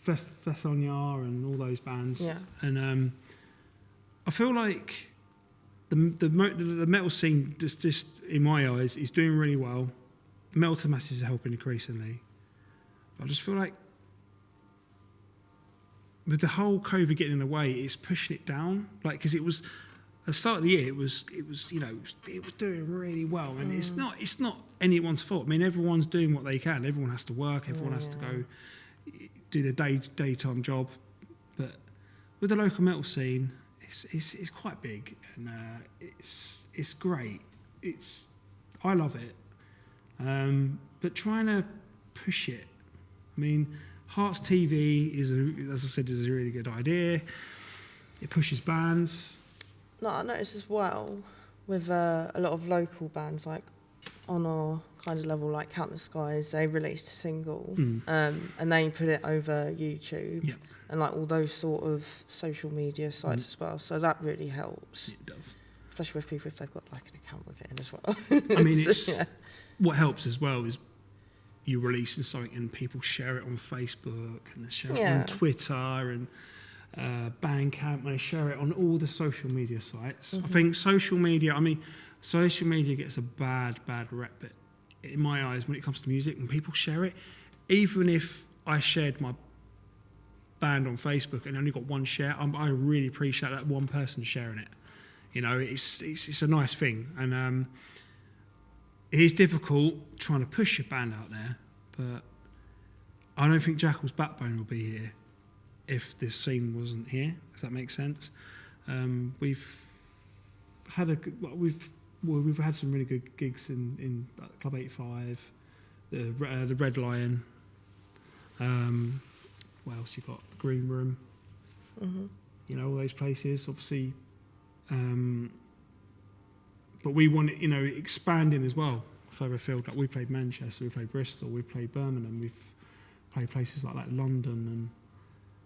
Fethonia and all those bands. Yeah. And I feel like the metal scene, just in my eyes, is doing really well. Metal to masses is helping increasingly. But I just feel like with the whole COVID getting in the way, it's pushing it down. Like, because it was at the start of the year, it was doing really well, and it's not anyone's fault. I mean, everyone's doing what they can. Everyone has to work. Everyone has to go do their daytime job. But with the local metal scene, it's quite big, and it's great. I love it, but trying to push it. I mean, herts-tv as I said, is a really good idea. It pushes bands. No, I noticed as well with a lot of local bands, like on our kind of level, like Count the Skies, they released a single, and they put it over YouTube, and like all those sort of social media sites as well. So that really helps. It does, especially with people if they've got like an account with it in as well. I mean, what helps as well is you releasing something and people share it on Facebook, and they share it on Twitter and Bandcamp, and they share it on all the social media sites. I think social media gets a bad rep, but in my eyes, when it comes to music, when people share it, even if I shared my band on Facebook and only got one share, I really appreciate that one person sharing it. It's a nice thing, and it is difficult trying to push your band out there, but I don't think Jackal's Backbone will be here if this scene wasn't here, if that makes sense. We've had some really good gigs in Club 85, the Red Lion. What else you got? Green Room. All those places, obviously. But we want it, expanding as well further afield. Like, we played Manchester, we played Bristol, we played Birmingham, we've played places like London,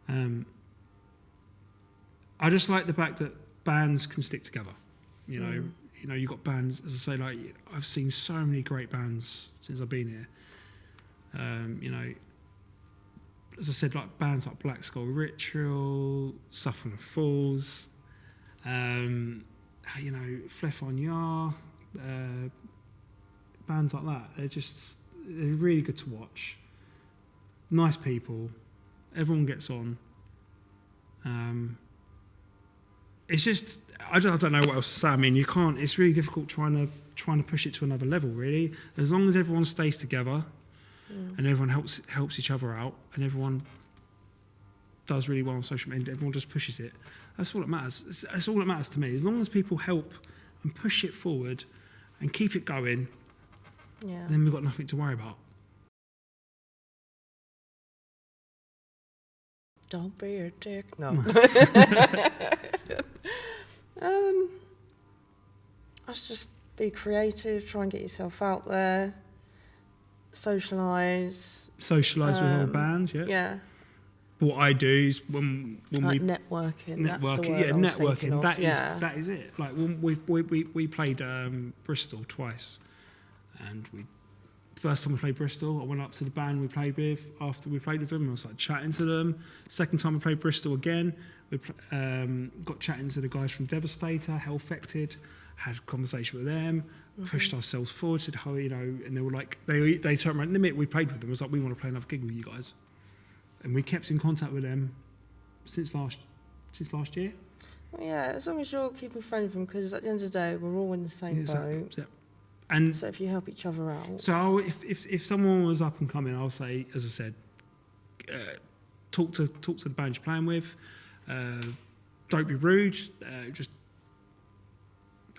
and I just like the fact that bands can stick together. You've got bands, as I say, like I've seen so many great bands since I've been here. As I said, like bands like Black Skull Ritual, Suffering of Fools, Flethonia, bands like that. They're really good to watch. Nice people, everyone gets on. It's just I don't know what else to say. I mean, you can't. It's really difficult trying to push it to another level. Really, as long as everyone stays together and everyone helps each other out, and everyone does really well on social media, everyone just pushes it. That's all that matters. That's all that matters to me. As long as people help and push it forward and keep it going, then we've got nothing to worry about. Don't be a dick. No. Let's just be creative, try and get yourself out there, socialise. Socialise with our band, yeah. Yeah. But what I do is when Like we networking. That's the word yeah, I was thinking networking. of. That is it. Like when we played Bristol twice, and first time we played Bristol, I went up to the band we played with. After we played with them, I was like chatting to them. Second time we played Bristol again, we got chatting to the guys from Devastator, Hellfected, had a conversation with them, pushed ourselves forward, said how, you know, and they were like, they turned around. In the minute we played with them, it was like, we want to play another gig with you guys, and we kept in contact with them since last year. Well, yeah, as long as you're keeping friends with them, because at the end of the day, we're all in the same boat. Yeah. And so if you help each other out. So if someone was up and coming, I'll say, as I said, talk to the band you're playing with. Don't be rude.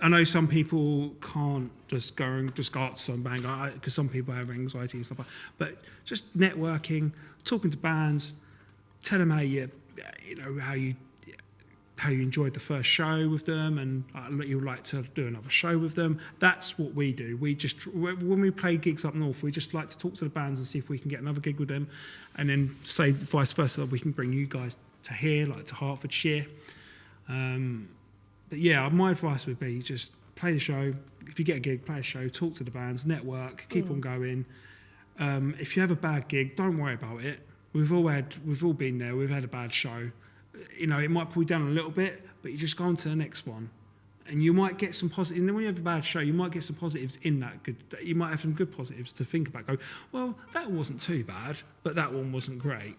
I know some people can't just go out to some band because some people have anxiety and stuff like that. But just networking, talking to bands, tell them how you enjoyed the first show with them, and you'd like to do another show with them. That's what we do. When we play gigs up north, we just like to talk to the bands and see if we can get another gig with them, and then say vice versa, we can bring you guys to here, like to Hertfordshire. But yeah, my advice would be just play the show. If you get a gig, play a show, talk to the bands, network, keep on going. If you have a bad gig, don't worry about it. We've all been there. We've had a bad show. You know, it might pull you down a little bit, but you just go on to the next one, and you might get some positive. And then when you have a bad show, you might get some positives in that good. You might have some good positives to think about. Go, well, that wasn't too bad, but that one wasn't great.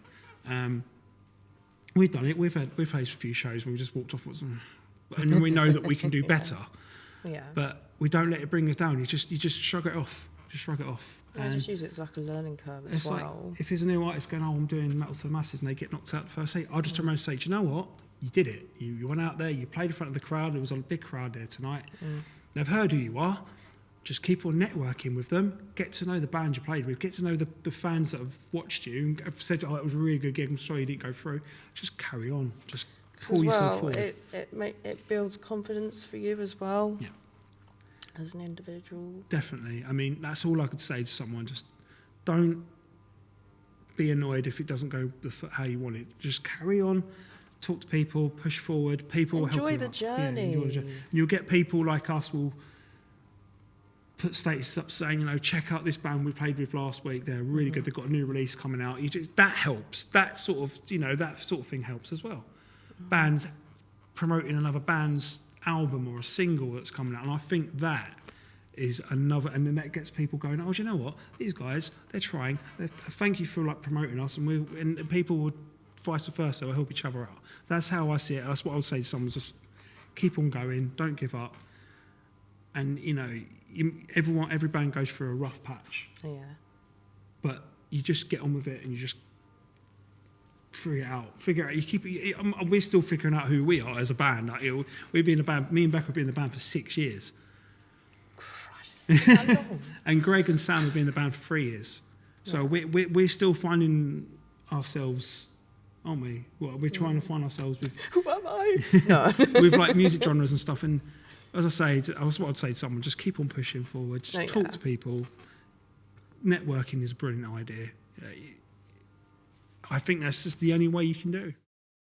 We've done it. We've played a few shows when we just walked off, and we know that we can do better. Yeah. But we don't let it bring us down. You just shrug it off. Just shrug it off. I just use it as like a learning curve as well. Like, if there's a new artist going, I'm doing Metal to the Masses, and they get knocked out the first heat, I'll just turn around and say, do you know what? You did it. You went out there, you played in front of the crowd. There was a big crowd there tonight. They've heard who you are. Just keep on networking with them. Get to know the band you played with. Get to know the fans that have watched you and have said, oh, it was a really good gig. I'm sorry you didn't go through. Just carry on. Just pull yourself forward. It builds confidence for you as well. Yeah. As an individual. Definitely. I mean, that's all I could say to someone. Just don't be annoyed if it doesn't go how you want it. Just carry on, talk to people, push forward. People will help you. Enjoy the journey. Yeah, enjoy the journey. And you'll get people like us will put statuses up saying, you know, check out this band we played with last week. They're really good. They've got a new release coming out. That helps. That sort of thing helps as well. Bands promoting another band's album or a single that's coming out, and I think that is another, and then that gets people going, oh, do you know what, these guys, they're trying, thank you for like promoting us, and people would vice versa, will help each other out. That's how I see it. That's what I would say to someone, just keep on going, don't give up. And you know, every band goes through a rough patch, but you just get on with it and you just figure it out. You keep it. We're still figuring out who we are as a band. Like, we've been in a band. Me and Becca have been in the band for 6 years. Christ. And Greg and Sam have been in the band for 3 years. So we're still finding ourselves, aren't we? Well, we're trying to find ourselves with. Who am I? No. With like music genres and stuff. And as I say, that's what I'd say to someone: just keep on pushing forward. Just talk to people. Networking is a brilliant idea. I think that's just the only way you can do.